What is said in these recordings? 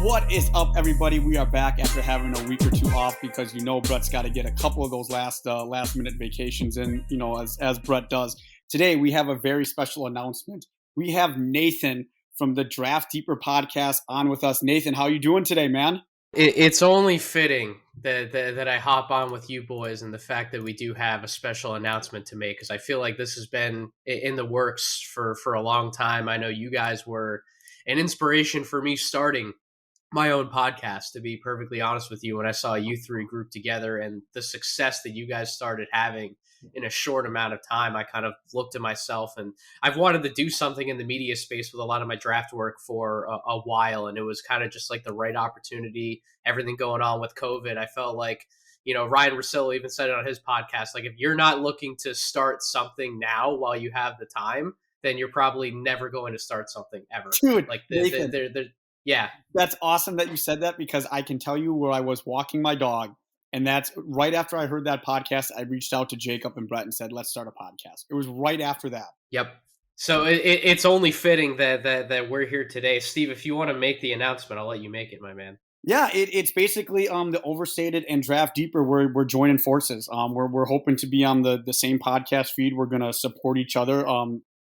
What is up, everybody? We are back after having a week or two off because Brett's got to get a couple of those last minute vacations in, as Brett does. Today we have a very special announcement. We have Nathan from the Draft Deeper podcast on with us. Nathan, how you doing today, man? It's only fitting that I hop on with you boys, and the fact that we do have a special announcement to make, because I feel like this has been in the works for a long time. I know you guys were an inspiration for me starting my own podcast, to be perfectly honest with you. When I saw you three grouped together and the success that you guys started having in a short amount of time, I kind of looked at myself, and I've wanted to do something in the media space with a lot of my draft work for a while. And it was kind of just like the right opportunity, everything going on with COVID. I felt like, Ryan Russillo even said it on his podcast, like, if you're not looking to start something now while you have the time, then you're probably never going to start something ever. Dude, like yeah. That's awesome that you said that, because I can tell you where I was walking my dog, and that's right after I heard that podcast, I reached out to Jacob and Brett and said, let's start a podcast. It was right after that. Yep. So it's only fitting that we're here today. Steve, if you want to make the announcement, I'll let you make it, my man. Yeah, it's basically the Overstated and Draft Deeper. We're joining forces. We're hoping to be on the same podcast feed. We're going to support each other.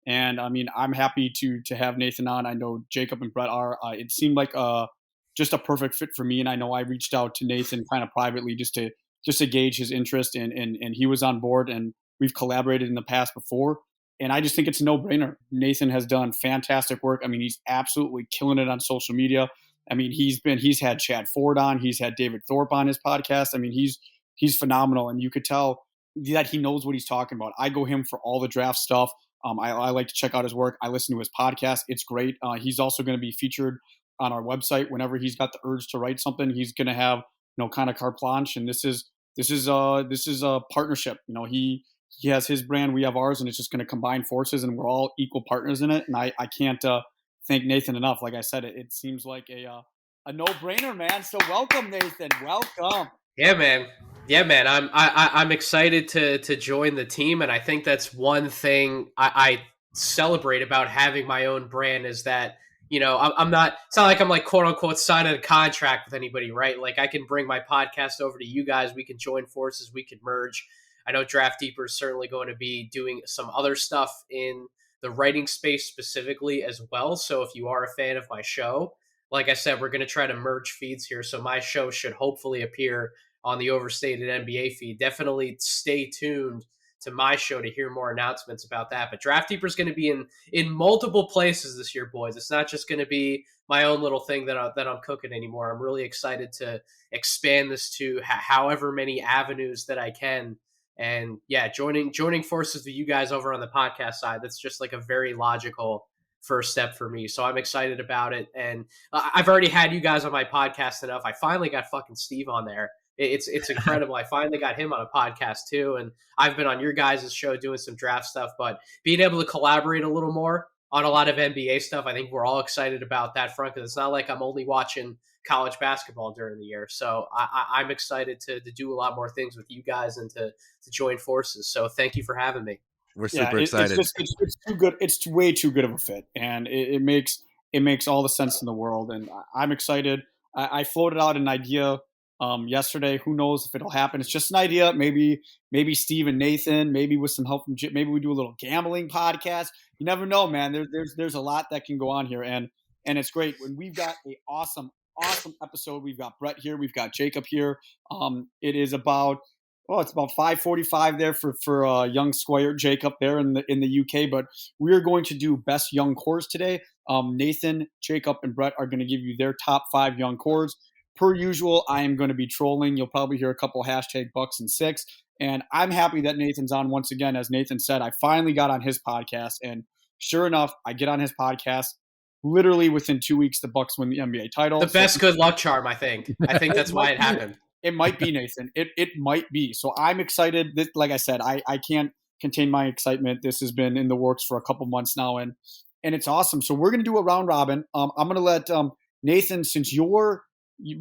And I mean, I'm happy to have Nathan on. I know Jacob and Brett are. It seemed like just a perfect fit for me. And I know I reached out to Nathan kind of privately just to gauge his interest, and he was on board. And we've collaborated in the past before. And I just think it's a no-brainer. Nathan has done fantastic work. I mean, he's absolutely killing it on social media. I mean, he's had Chad Ford on. He's had David Thorpe on his podcast. I mean, he's phenomenal, and you could tell that he knows what he's talking about. I go him for all the draft stuff. I like to check out his work. I listen to his podcast. It's great. He's also going to be featured on our website whenever he's got the urge to write something. He's going to have kind of carte blanche, and this is a partnership. He has his brand, we have ours, and it's just going to combine forces, and we're all equal partners in it. And I can't thank Nathan enough. Like I said, it seems like a no-brainer, man. So welcome, Nathan. Welcome. Yeah, man. I'm excited to join the team, and I think that's one thing I celebrate about having my own brand is that, I'm not. It's not like I'm like quote unquote signing a contract with anybody, right? Like, I can bring my podcast over to you guys. We can join forces. We can merge. I know Draft Deeper is certainly going to be doing some other stuff in the writing space specifically as well. So if you are a fan of my show, like I said, we're going to try to merge feeds here. So my show should hopefully appear on the Overstated NBA feed. Definitely stay tuned to my show to hear more announcements about that. But Draft Deeper is going to be in multiple places this year, boys. It's not just going to be my own little thing that I'm cooking anymore. I'm really excited to expand this to however many avenues that I can. And yeah, joining forces with you guys over on the podcast side, that's just like a very logical first step for me. So I'm excited about it. And I've already had you guys on my podcast enough. I finally got fucking Steve on there. It's incredible. I finally got him on a podcast too. And I've been on your guys' show doing some draft stuff, but being able to collaborate a little more on a lot of NBA stuff, I think we're all excited about that front, because it's not like I'm only watching college basketball during the year. So I'm excited to do a lot more things with you guys and to join forces. So thank you for having me. We're super excited. It's too good. It's way too good of a fit, and it makes all the sense in the world. And I'm excited. I floated out an idea yesterday. Who knows if it'll happen? It's just an idea. Maybe Steve and Nathan. Maybe with some help from Jim. Maybe we do a little gambling podcast. You never know, man. There's a lot that can go on here, and it's great when we've got a awesome episode. We've got Brett here. We've got Jacob here. It is about. Oh, it's about 5:45 there for young Squire Jacob there in the UK. But we're going to do best young cores today. Nathan, Jacob, and Brett are going to give you their top 5 young cores. Per usual, I am going to be trolling. You'll probably hear a couple #Bucks and Six. And I'm happy that Nathan's on once again. As Nathan said, I finally got on his podcast, and sure enough, I get on his podcast. Literally within 2 weeks, the Bucks win the NBA title. The best good luck charm, I think. I think that's why it happened. It might be, Nathan. It might be. So I'm excited. Like I said, I can't contain my excitement. This has been in the works for a couple months now, and it's awesome. So we're going to do a round robin. I'm going to let Nathan, since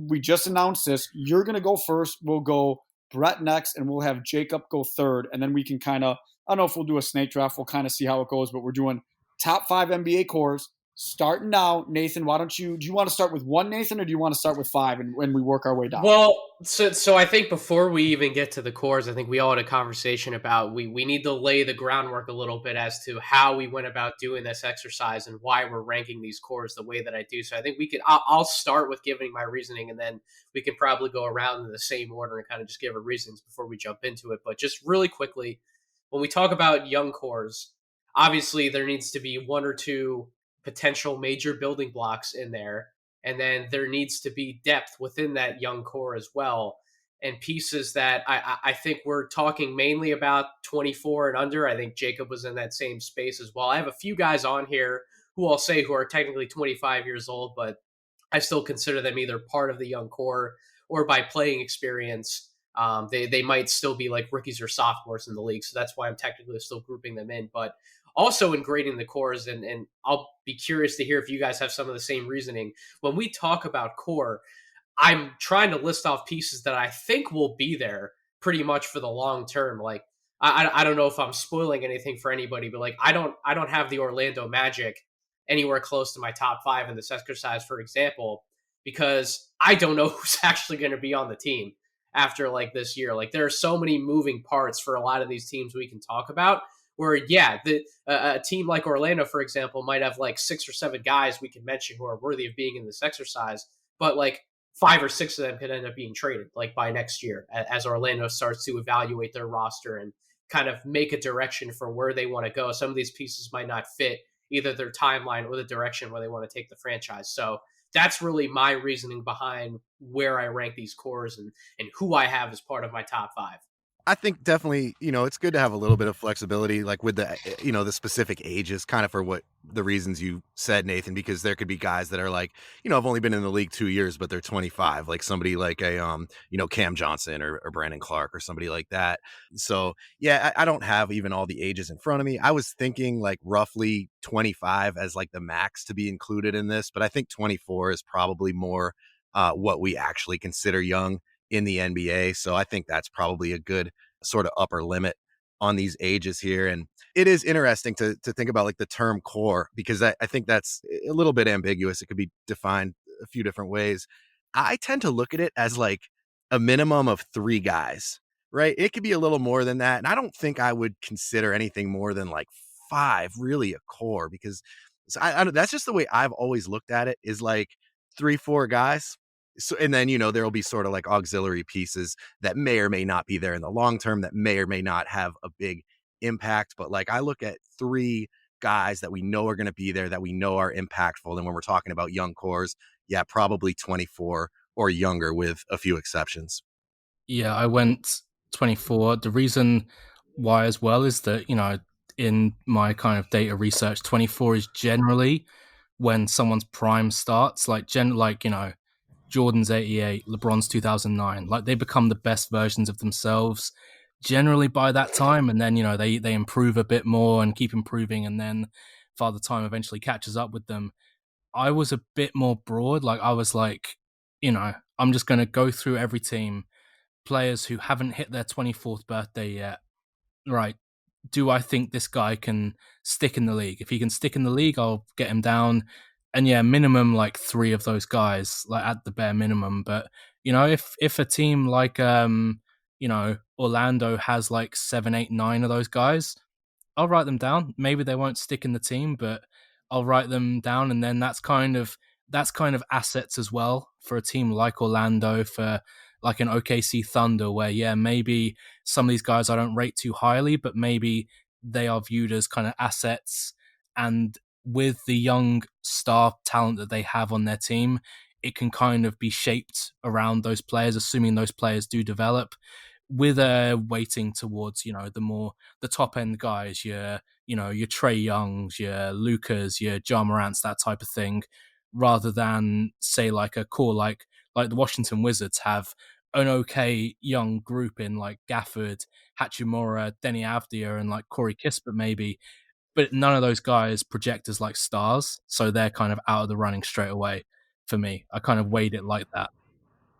we just announced this, you're going to go first. We'll go Brett next, and we'll have Jacob go third. And then we can kind of, I don't know if we'll do a snake draft. We'll kind of see how it goes, but we're doing top 5 NBA cores. Starting now, Nathan, do you want to start with one, Nathan, or do you want to start with five and when we work our way down? Well, so I think before we even get to the cores, I think we all had a conversation about we need to lay the groundwork a little bit as to how we went about doing this exercise and why we're ranking these cores the way that I do. So I think I'll start with giving my reasoning, and then we can probably go around in the same order and kind of just give our reasons before we jump into it. But just really quickly, when we talk about young cores, obviously there needs to be one or two potential major building blocks in there. And then there needs to be depth within that young core as well. And pieces that I think we're talking mainly about 24 and under. I think Jacob was in that same space as well. I have a few guys on here who I'll say who are technically 25 years old, but I still consider them either part of the young core or by playing experience. They might still be like rookies or sophomores in the league. So that's why I'm technically still grouping them in. But also in grading the cores, and I'll be curious to hear if you guys have some of the same reasoning. When we talk about core, I'm trying to list off pieces that I think will be there pretty much for the long term. Like I don't know if I'm spoiling anything for anybody, but like I don't have the Orlando Magic anywhere close to my top five in this exercise, for example, because I don't know who's actually going to be on the team after like this year. Like there are so many moving parts for a lot of these teams we can talk about. Where a team like Orlando, for example, might have like 6 or 7 guys we can mention who are worthy of being in this exercise, but like 5 or 6 of them could end up being traded like by next year as Orlando starts to evaluate their roster and kind of make a direction for where they want to go. Some of these pieces might not fit either their timeline or the direction where they want to take the franchise. So that's really my reasoning behind where I rank these cores and who I have as part of my top 5. I think definitely, it's good to have a little bit of flexibility, like with the, the specific ages, kind of for what the reasons you said, Nathan, because there could be guys that are like, I've only been in the league 2 years, but they're 25, like somebody like Cam Johnson or Brandon Clark or somebody like that. So yeah, I don't have even all the ages in front of me. I was thinking like roughly 25 as like the max to be included in this, but I think 24 is probably more what we actually consider young in the NBA. So I think that's probably a good sort of upper limit on these ages here. And it is interesting to think about like the term core, because I think that's a little bit ambiguous. It could be defined a few different ways. I tend to look at it as like a minimum of 3 guys, right? It could be a little more than that. And I don't think I would consider anything more than like 5 really a core, because I that's just the way I've always looked at it, is like 3, 4 guys. So, and then, there'll be sort of like auxiliary pieces that may or may not be there in the long term, that may or may not have a big impact. But like I look at 3 guys that we know are going to be there, that we know are impactful. And when we're talking about young cores, yeah, probably 24 or younger with a few exceptions. Yeah, I went 24. The reason why as well is that, in my kind of data research, 24 is generally when someone's prime starts, Jordan's 88, LeBron's 2009. Like they become the best versions of themselves generally by that time. And then, they improve a bit more and keep improving. And then Father Time eventually catches up with them. I was a bit more broad. Like I was like, I'm just going to go through every team, players who haven't hit their 24th birthday yet. Right. Do I think this guy can stick in the league? If he can stick in the league, I'll get him down. And yeah, minimum like 3 of those guys, like at the bare minimum. But if a team like Orlando has like 7, 8, 9 of those guys, I'll write them down. Maybe they won't stick in the team, but I'll write them down. And then that's kind of assets as well for a team like Orlando, for like an OKC Thunder, where yeah, maybe some of these guys I don't rate too highly, but maybe they are viewed as kind of assets. And with the young star talent that they have on their team, it can kind of be shaped around those players, assuming those players do develop, with a weighting towards, the top end guys, your Trey Youngs, your Lucas, your Ja Morants, that type of thing, rather than say like a core like the Washington Wizards have an okay young group in like Gafford, Hachimura, Denny Avdia, and like Corey Kispert maybe. But none of those guys project as like stars, so they're kind of out of the running straight away for me. I kind of weighed it like that.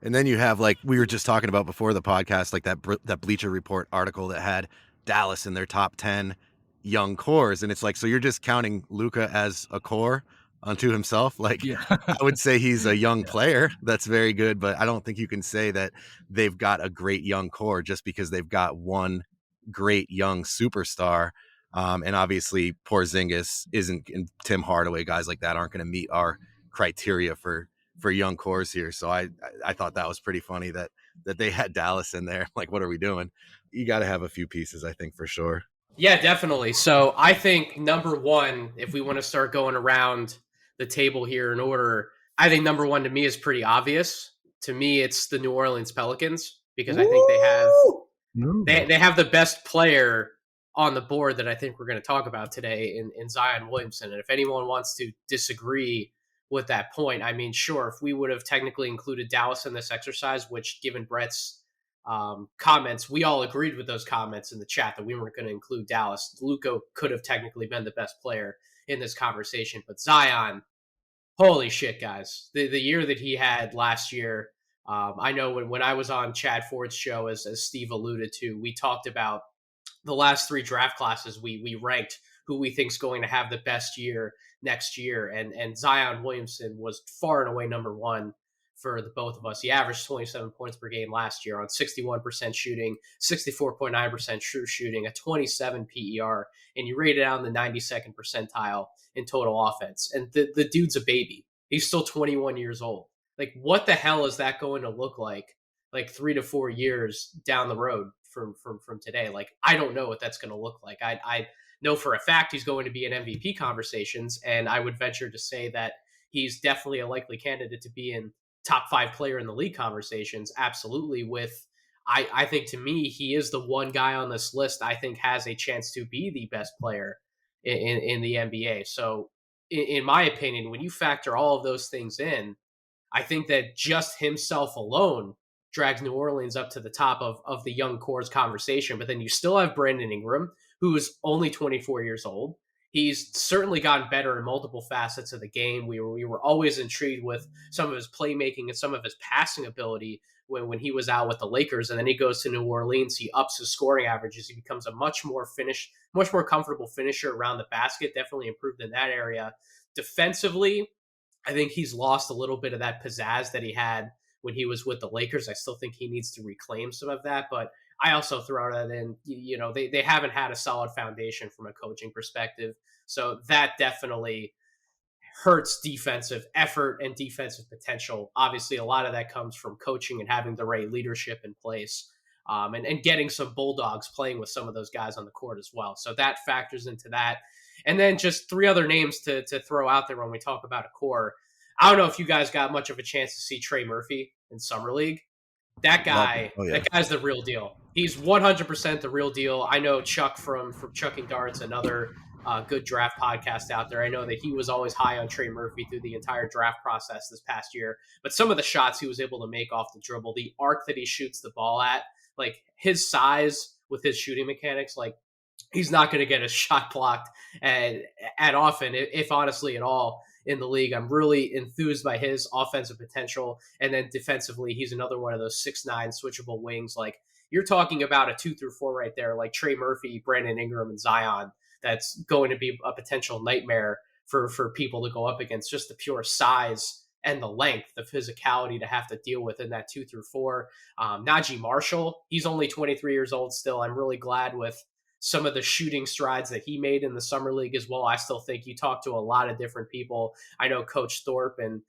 And then you have, like we were just talking about before the podcast, like that Bleacher Report article that had Dallas in their top 10 young cores. And it's like, so you're just counting Luca as a core. unto himself. Like, Yeah. I would say he's a young player that's very good, but I don't think you can say that they've got a great young core just because they've got one great young superstar. And obviously Porzingis isn't, and Tim Hardaway, guys like that aren't going to meet our criteria for young cores here. So I thought that was pretty funny that they had Dallas in there. Like, what are we doing? You got to have a few pieces, I think, for sure. Yeah, definitely. So I think number one, if we want to start going around the table here in order, I think number one to me is pretty obvious. To me, it's the New Orleans Pelicans because I think they have the best player on the board that I think we're going to talk about today in Zion Williamson. And if anyone wants to disagree with that point, I mean, sure, if we would have technically included Dallas in this exercise, which given Brett's comments, we all agreed with those comments in the chat that we weren't going to include Dallas. Luca could have technically been the best player in this conversation, but Zion, holy shit, guys, the year that he had last year. I know when I was on Chad Ford's show, as Steve alluded to, we talked about the last three draft classes. We ranked who we think is going to have the best year next year, and Zion Williamson was far and away number one for the both of us. He averaged 27 points per game last year on 61% shooting, 64.9% true shooting, a 27 PER, and you rated out in the 92nd percentile in total offense. And the dude's a baby. He's still 21 years old. Like, what the hell is that going to look like 3 to 4 years down the road from today? Like, I don't know what that's going to look like. I know for a fact he's going to be in MVP conversations, and I would venture to say that he's definitely a likely candidate to be in top 5 player in the league conversations. Absolutely. I think, to me, he is the one guy on this list I think has a chance to be the best player in the NBA. So in my opinion, when you factor all of those things in, I think that just himself alone drags New Orleans up to the top of the young cores conversation. But then you still have Brandon Ingram, who is only 24 years old. He's certainly gotten better in multiple facets of the game. We were always intrigued with some of his playmaking and some of his passing ability when he was out with the Lakers. And then he goes to New Orleans. He ups his scoring averages. He becomes a much more comfortable finisher around the basket. Definitely improved in that area. Defensively, I think he's lost a little bit of that pizzazz that he had when he was with the Lakers. I still think he needs to reclaim some of that, but I also throw that in, they haven't had a solid foundation from a coaching perspective. So that definitely hurts defensive effort and defensive potential. Obviously, a lot of that comes from coaching and having the right leadership in place, and getting some Bulldogs playing with some of those guys on the court as well. So that factors into that. And then just three other names to throw out there when we talk about a core. I don't know if you guys got much of a chance to see Trey Murphy in Summer League. That guy, That guy's the real deal. He's 100% the real deal. I know Chuck from Chucking Darts, another good draft podcast out there. I know that he was always high on Trey Murphy through the entire draft process this past year. But some of the shots he was able to make off the dribble, the arc that he shoots the ball at, like his size with his shooting mechanics, like he's not going to get a shot blocked at often, if honestly at all, in the league. I'm really enthused by his offensive potential. And then defensively, he's another one of those 6'9" switchable wings. Like, you're talking about a 2 through 4 right there, like Trey Murphy, Brandon Ingram, and Zion. That's going to be a potential nightmare for people to go up against. Just the pure size and the length, the physicality to have to deal with in that 2 through 4. Naji Marshall, he's only 23 years old still. I'm really glad with some of the shooting strides that he made in the Summer League as well. I still think you talk to a lot of different people. I know Coach Thorpe and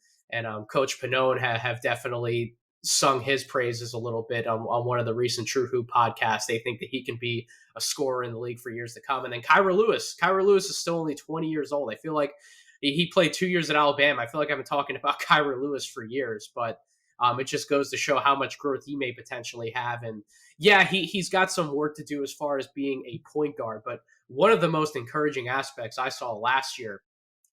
Coach Pannone have definitely sung his praises a little bit on one of the recent True Hoop podcasts. They think that he can be a scorer in the league for years to come. And then Kyra Lewis is still only 20 years old. I feel like he played 2 years at Alabama. I feel like I've been talking about Kyra Lewis for years, but it just goes to show how much growth he may potentially have. And yeah, he's got some work to do as far as being a point guard. But one of the most encouraging aspects I saw last year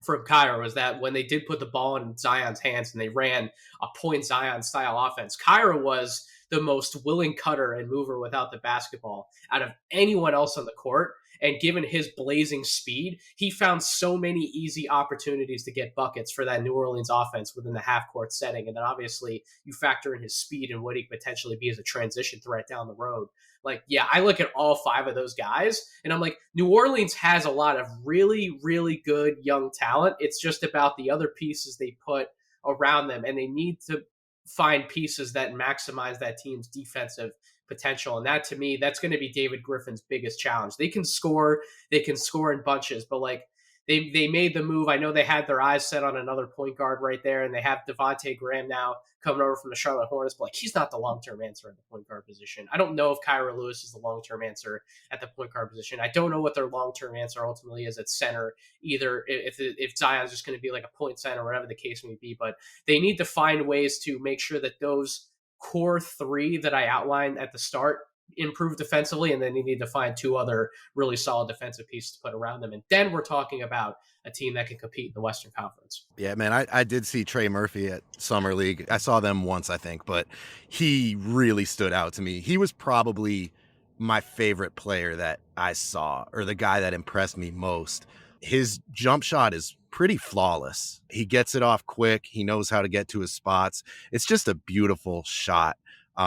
from Kyra was that when they did put the ball in Zion's hands and they ran a point Zion style offense, Kyra was the most willing cutter and mover without the basketball out of anyone else on the court. And given his blazing speed, he found so many easy opportunities to get buckets for that New Orleans offense within the half court setting. And then obviously you factor in his speed and what he could potentially be as a transition threat down the road. Like, yeah, I look at all 5 of those guys and I'm like, New Orleans has a lot of really, really good young talent. It's just about the other pieces they put around them, and they need to find pieces that maximize that team's defensive potential. And that, to me, that's going to be David Griffin's biggest challenge. They can score in bunches, but like they made the move. I know they had their eyes set on another point guard right there, and they have Devontae Graham now coming over from the Charlotte Hornets, but like he's not the long-term answer at the point guard position. I don't know if Kyra Lewis is the long-term answer at the point guard position. I don't know what their long-term answer ultimately is at center, either if Zion's just going to be like a point center or whatever the case may be, but they need to find ways to make sure that those core 3 that I outlined at the start improve defensively, and then you need to find 2 other really solid defensive pieces to put around them. And then we're talking about a team that can compete in the Western Conference. Yeah, man, I did see Trey Murphy at Summer League. I saw them once, I think, but he really stood out to me. He was probably my favorite player that I saw, or the guy that impressed me most. His jump shot is pretty flawless. He gets it off quick. He knows how to get to his spots. It's just a beautiful shot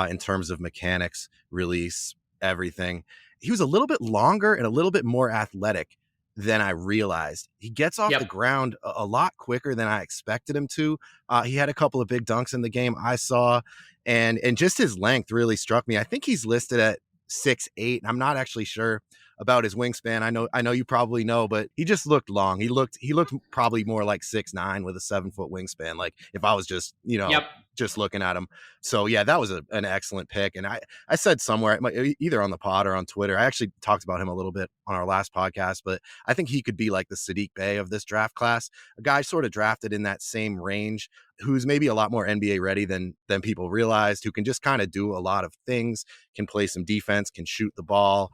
in terms of mechanics, release, everything. He was a little bit longer and a little bit more athletic than I realized. He gets off the ground a lot quicker than I expected him to. He had a couple of big dunks in the game I saw, and just his length really struck me. I think he's listed at 6'8". I'm not actually sure about his wingspan. I know you probably know, but he just looked long. He looked probably more like 6'9" with a 7-foot wingspan. Like if I was just, just looking at him. So yeah, that was an excellent pick. And I said somewhere, either on the pod or on Twitter, I actually talked about him a little bit on our last podcast, but I think he could be like the Saddiq Bey of this draft class, a guy sort of drafted in that same range, who's maybe a lot more NBA ready than people realized, who can just kind of do a lot of things, can play some defense, can shoot the ball,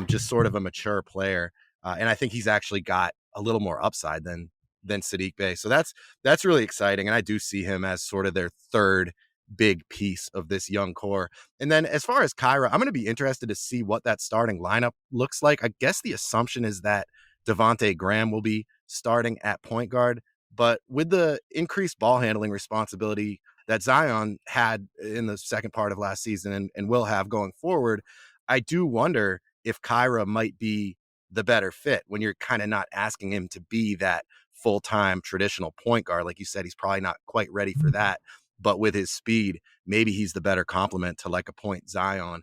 just sort of a mature player. And I think he's actually got a little more upside than Saddiq Bey. So that's really exciting. And I do see him as sort of their third big piece of this young core. And then as far as Kyra, I'm going to be interested to see what that starting lineup looks like. I guess the assumption is that Devontae Graham will be starting at point guard, but with the increased ball handling responsibility that Zion had in the second part of last season and will have going forward, I do wonder if Kyra might be the better fit when you're kind of not asking him to be that full-time traditional point guard. Like you said, he's probably not quite ready for that, but with his speed, maybe he's the better complement to like a point Zion.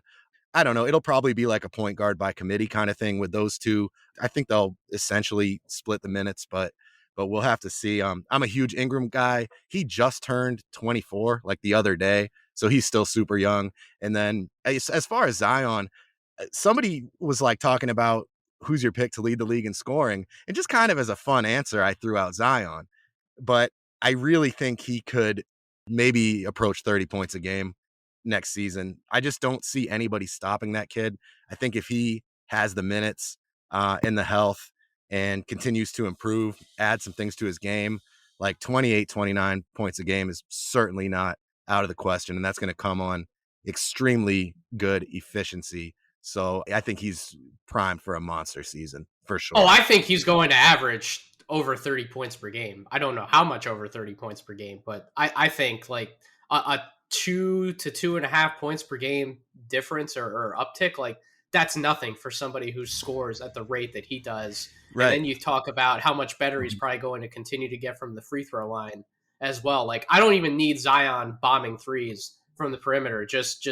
I don't know. It'll probably be like a point guard by committee kind of thing with those two. I think they'll essentially split the minutes, but we'll have to see. I'm a huge Ingram guy. He just turned 24 like the other day, so he's still super young. And then as far as Zion, somebody was like talking about who's your pick to lead the league in scoring, and just kind of as a fun answer, I threw out Zion. But I really think he could maybe approach 30 points a game next season. I just don't see anybody stopping that kid. I think if he has the minutes and the health and continues to improve, add some things to his game, like 28, 29 points a game is certainly not out of the question. And that's going to come on extremely good efficiency. So I think he's primed for a monster season for sure. Oh, I think he's going to average over 30 points per game. I don't know how much over 30 points per game, but I think like a 2 to 2.5 points per game difference or uptick, like that's nothing for somebody who scores at the rate that he does. Right. And then you talk about how much better he's probably going to continue to get from the free throw line as well. Like I don't even need Zion bombing threes from the perimeter. Just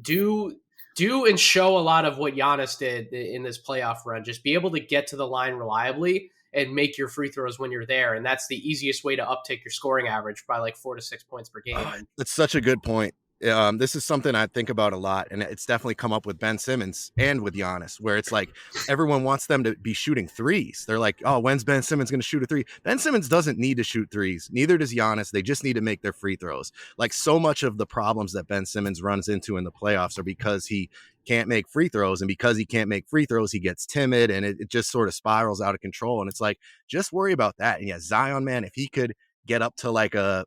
do and show a lot of what Giannis did in this playoff run. Just be able to get to the line reliably and make your free throws when you're there. And that's the easiest way to uptick your scoring average by like 4 to 6 points per game. That's such a good point. This is something I think about a lot, and it's definitely come up with Ben Simmons and with Giannis, where it's like everyone wants them to be shooting threes. They're like, oh, when's Ben Simmons going to shoot a three? Ben Simmons doesn't need to shoot threes. Neither does Giannis. They just need to make their free throws. Like so much of the problems that Ben Simmons runs into in the playoffs are because he can't make free throws, and because he can't make free throws, he gets timid, and it just sort of spirals out of control. And it's like, just worry about that. And yeah, Zion, man, if he could get up to like a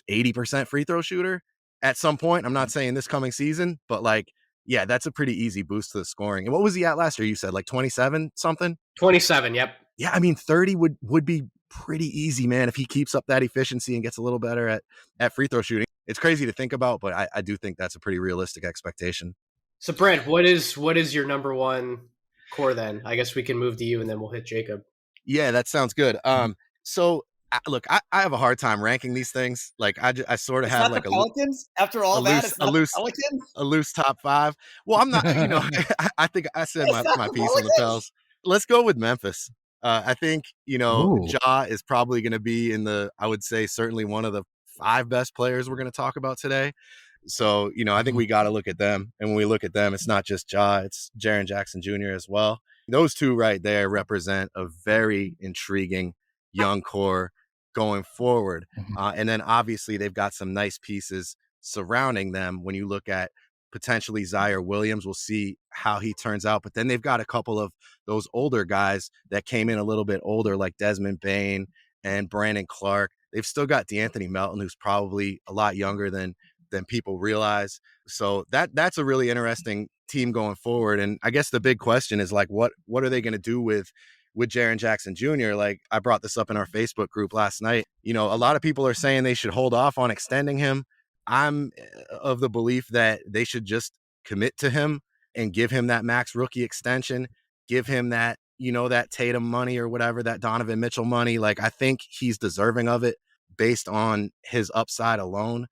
80% free throw shooter at some point, I'm not saying this coming season, but like Yeah, that's a pretty easy boost to the scoring. And what was he at last year? You said like 27 something? 27, yep. Yeah, I mean 30 would be pretty easy, man, if he keeps up that efficiency and gets a little better at free throw shooting. It's crazy to think about, but I do think that's a pretty realistic expectation. So Brent, what is your number one core then? I guess we can move to you and then we'll hit Jacob. Yeah, that sounds good. So look, I have a hard time ranking these things. Like I sort of it's have not like the Pelicans after all that. It's not the Pelicans. A loose top 5. Well, I'm not. I think I said my piece on the Pels. Let's go with Memphis. I think Ja is probably going to be in I would say certainly one of the 5 best players we're going to talk about today. So I think we got to look at them, and when we look at them, it's not just Ja, it's Jaren Jackson Jr. as well. Those two right there represent a very intriguing young core going forward. And then obviously they've got some nice pieces surrounding them. When you look at potentially Zaire Williams, we'll see how he turns out. But then they've got a couple of those older guys that came in a little bit older, like Desmond Bane and Brandon Clark. They've still got DeAnthony Melton, who's probably a lot younger than people realize. So that's a really interesting team going forward. And I guess the big question is like, what are they going to do with Jaren Jackson Jr.? Like I brought this up in our Facebook group last night. A lot of people are saying they should hold off on extending him. I'm of the belief that they should just commit to him and give him that max rookie extension, give him that, that Tatum money or whatever, that Donovan Mitchell money. Like I think he's deserving of it based on his upside alone.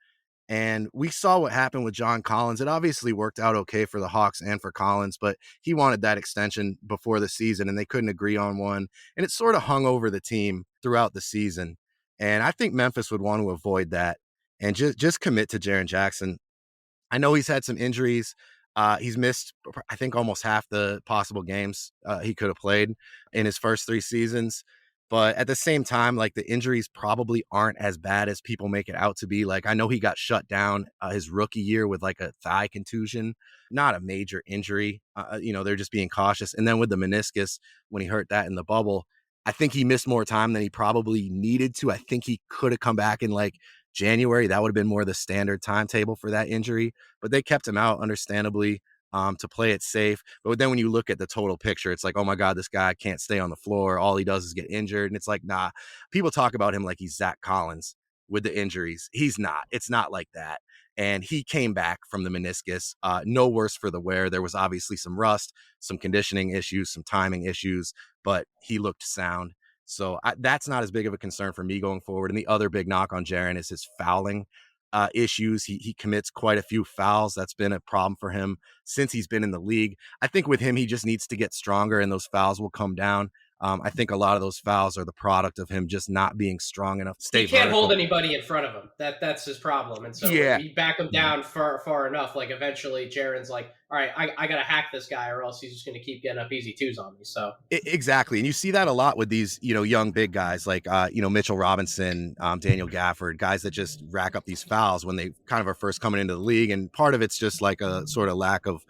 And we saw what happened with John Collins. It obviously worked out okay for the Hawks and for Collins, but he wanted that extension before the season and they couldn't agree on one. And it sort of hung over the team throughout the season. And I think Memphis would want to avoid that and just commit to Jaren Jackson. I know he's had some injuries. He's missed, I think, almost half the possible games he could have played in his first 3 seasons. But at the same time, like the injuries probably aren't as bad as people make it out to be. Like I know he got shut down his rookie year with like a thigh contusion, not a major injury. They're just being cautious. And then with the meniscus, when he hurt that in the bubble, I think he missed more time than he probably needed to. I think he could have come back in like January. That would have been more the standard timetable for that injury, but they kept him out, understandably, to play it safe. But then when you look at the total picture, it's like, oh my God, this guy can't stay on the floor. All he does is get injured. And it's like, nah, people talk about him like he's Zach Collins with the injuries. He's not. It's not like that. And he came back from the meniscus, no worse for the wear. There was obviously some rust, some conditioning issues, some timing issues, but he looked sound. So that's not as big of a concern for me going forward. And the other big knock on Jaren is his fouling issues. He commits quite a few fouls. That's been a problem for him since he's been in the league. I think with him, he just needs to get stronger and those fouls will come down. I think a lot of those fouls are the product of him just not being strong enough to stay He can't vertical. hold anybody in front of him. That's his problem. And so if you back him down far enough, like eventually Jaren's like, all right, I got to hack this guy or else he's just going to keep getting up easy 2s on me. So exactly. And you see that a lot with these, young big guys like, Mitchell Robinson, Daniel Gafford, guys that just rack up these fouls when they kind of are first coming into the league. And part of it's just like a sort of lack of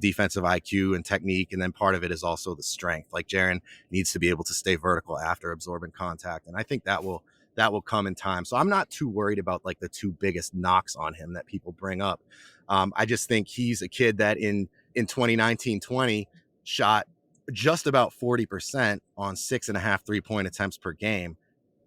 defensive IQ and technique. And then part of it is also the strength. Like Jaren needs to be able to stay vertical after absorbing contact. And I think that will come in time. So I'm not too worried about like the 2 biggest knocks on him that people bring up. I just think he's a kid that in 2019-20 shot just about 40% on 6.5 3-point attempts per game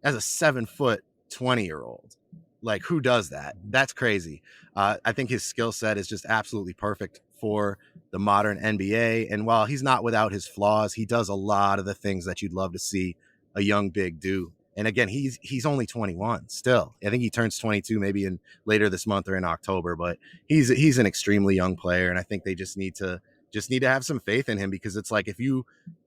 as a 7-foot 20-year-old. Like who does that? That's crazy. I think his skill set is just absolutely perfect for the modern NBA. And while he's not without his flaws, he does a lot of the things that you'd love to see a young big do. And again, he's only 21 still. I think he turns 22 maybe in later this month or in October, but he's an extremely young player. And I think they just need to have some faith in him, because it's like, if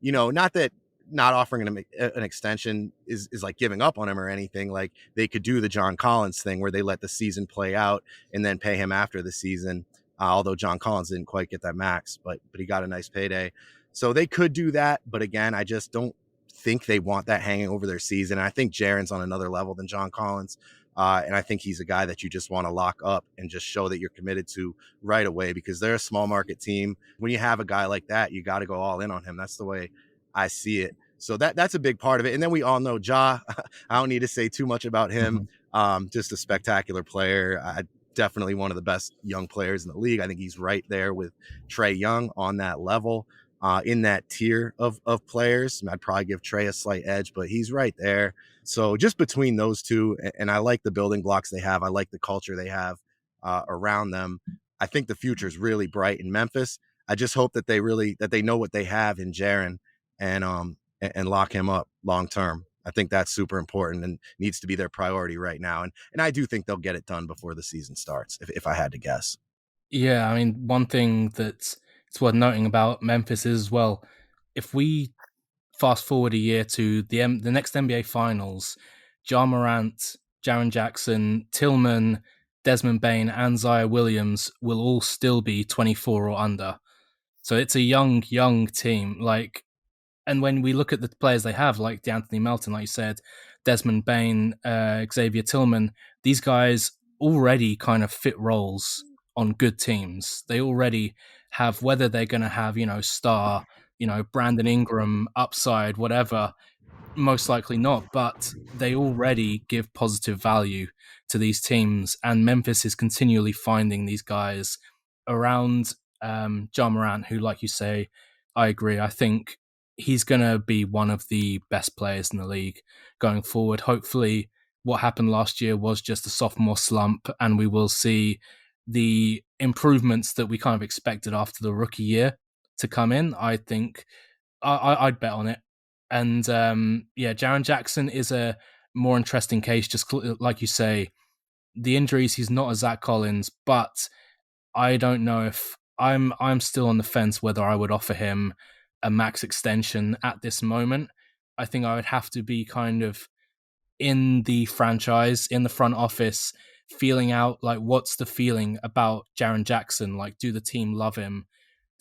not that not offering him an extension is like giving up on him or anything. Like they could do the John Collins thing where they let the season play out and then pay him after the season. Although John Collins didn't quite get that max, but he got a nice payday. So they could do that. But again, I just don't think they want that hanging over their season. And I think Jaren's on another level than John Collins. And I think he's a guy that you just want to lock up and just show that you're committed to right away, because they're a small market team. When you have a guy like that, you got to go all in on him. That's the way I see it. So that's a big part of it. And then we all know Ja. I don't need to say too much about him. Just a spectacular player. I definitely one of the best young players in the league. I think he's right there with Trey Young on that level, in that tier of players. I'd probably give Trey a slight edge, but he's right there. So just between those two, and I like the building blocks they have. I like the culture they have around them. I think the future is really bright in Memphis. I just hope that they know what they have in Jaren and lock him up long term. I think that's super important and needs to be their priority right now. And I do think they'll get it done before the season starts, if I had to guess. Yeah, I mean, one thing that's it's worth noting about Memphis is as well, if we fast forward a year to the next NBA Finals, Ja Morant, Jaron Jackson, Tillman, Desmond Bain, and Zaya Williams will all still be 24 or under. So it's a young team. Like, and when we look at the players they have, like DeAnthony Melton, like you said, Desmond Bain, Xavier Tillman, these guys already kind of fit roles on good teams. They already have, whether they're going to have, star, Brandon Ingram, upside, whatever, most likely not, but they already give positive value to these teams. And Memphis is continually finding these guys around Ja Morant, who, like you say, I agree. I think he's going to be one of the best players in the league going forward. Hopefully, what happened last year was just a sophomore slump, and we will see the improvements that we kind of expected after the rookie year to come in. I think I'd bet on it. And Jaron Jackson is a more interesting case, just like you say, the injuries, he's not a Zach Collins, but I don't know if I'm still on the fence whether I would offer him a max extension at this moment. I think I would have to be kind of in the franchise, in the front office, feeling out like what's the feeling about Jaren Jackson? Like, do the team love him?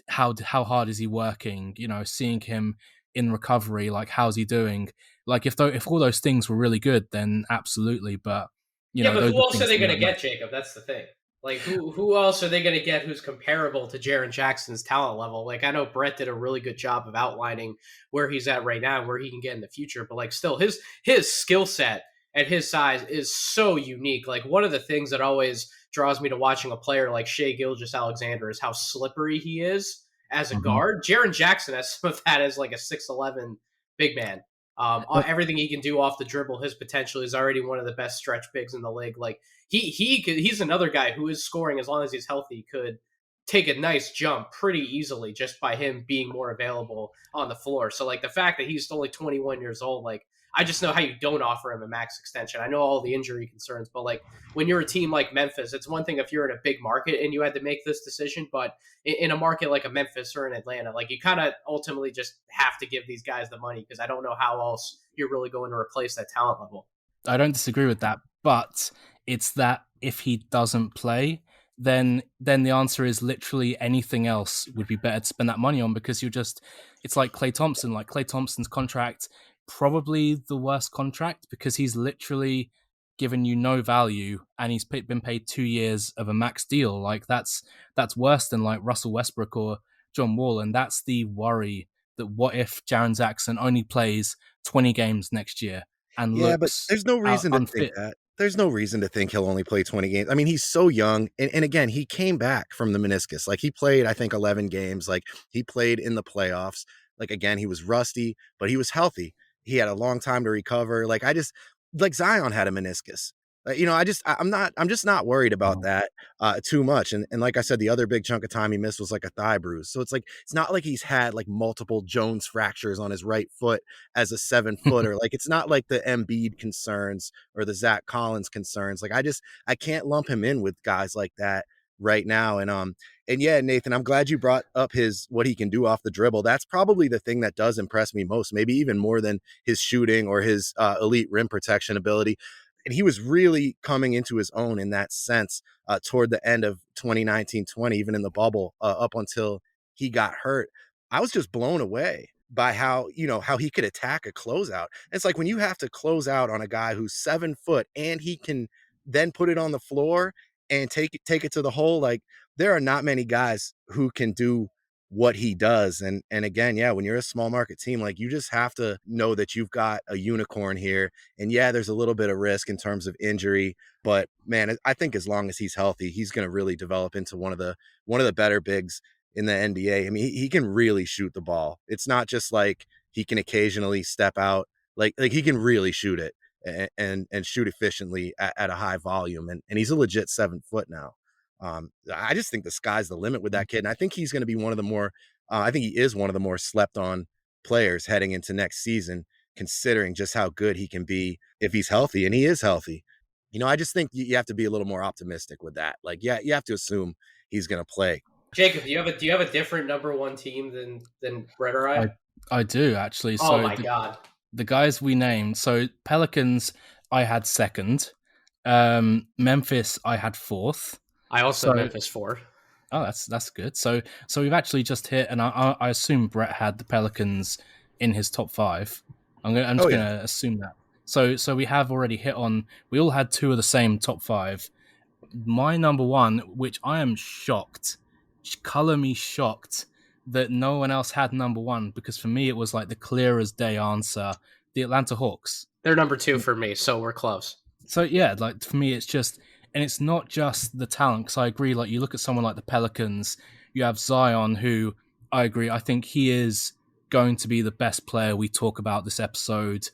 How hard is he working? Seeing him in recovery, like how's he doing? Like if all those things were really good, then absolutely. But but those who else are they going to don't get, Jacob? That's the thing. Like who else are they going to get who's comparable to Jaren Jackson's talent level? Like I know Brett did a really good job of outlining where he's at right now and where he can get in the future, but like still his skill set at his size is so unique. Like one of the things that always draws me to watching a player like Shai Gilgeous-Alexander is how slippery he is as a guard. Jaren Jackson has some of that as like a 6'11" big man. Everything he can do off the dribble, his potential is already one of the best stretch bigs in the league. Like he's another guy who is scoring as long as he's healthy, could take a nice jump pretty easily just by him being more available on the floor. So like the fact that he's only 21 years old, like I just know how you don't offer him a max extension. I know all the injury concerns, but like when you're a team like Memphis, it's one thing if you're in a big market and you had to make this decision, but in a market like a Memphis or an Atlanta, like you kind of ultimately just have to give these guys the money because I don't know how else you're really going to replace that talent level. I don't disagree with that, but it's that if he doesn't play, then the answer is literally anything else would be better to spend that money on because it's like Klay Thompson. Like Klay Thompson's contract, probably the worst contract because he's literally given you no value and he's been paid 2 years of a max deal. Like that's worse than like Russell Westbrook or John Wall. And that's the worry that what if Jaren Jackson only plays 20 games next year and looks but there's no reason to think that. There's no reason to think he'll only play 20 games. I mean, he's so young. And again, he came back from the meniscus. Like he played, I think 11 games. Like he played in the playoffs. Like, again, he was rusty, but he was healthy. He had a long time to recover. Like Zion had a meniscus. I'm just not worried about that too much. And like I said, the other big chunk of time he missed was like a thigh bruise. So it's like, it's not like he's had like multiple Jones fractures on his right foot as a 7-footer. Like it's not like the Embiid concerns or the Zach Collins concerns. Like I can't lump him in with guys like that right now. And yeah, Nathan, I'm glad you brought up what he can do off the dribble. That's probably the thing that does impress me most, maybe even more than his shooting or his elite rim protection ability. And he was really coming into his own in that sense toward the end of 2019-20, even in the bubble up until he got hurt. I was just blown away by how he could attack a closeout. It's like when you have to close out on a guy who's 7 foot and he can then put it on the floor and take it to the hole. Like there are not many guys who can do what he does. And again, yeah, when you're a small market team, like, you just have to know that you've got a unicorn here. And yeah, there's a little bit of risk in terms of injury, but man, I think as long as he's healthy, he's going to really develop into one of the better bigs in the NBA. I mean, he can really shoot the ball. It's not just like he can occasionally step out, like he can really shoot it and shoot efficiently at a high volume. And he's a legit 7 foot now. I just think the sky's the limit with that kid. And I think he's going to be one of the more, I think he is one of the more slept on players heading into next season, considering just how good he can be if he's healthy. And he is healthy. You know, I just think you have to be a little more optimistic with that. Like, yeah, you have to assume he's going to play. Jacob, do you have a different number one team than Brett or I? I do, actually. Oh, my God. The guys we named, so Pelicans, I had second. Memphis, I had fourth. I also Memphis 4. Oh, that's good. So we've actually just hit, and I assume Brett had the Pelicans in his top 5. I'm just gonna assume that. So we have already hit on. We all had 2 of the same top 5. My number 1, which I am shocked, color me shocked that no one else had number 1, because for me it was like the clear as day answer. The Atlanta Hawks. They're number 2 for me, so we're close. So yeah, like for me, it's just. And it's not just the talent, because I agree, like you look at someone like the Pelicans, you have Zion, who I agree, I think he is going to be the best player we talk about this episode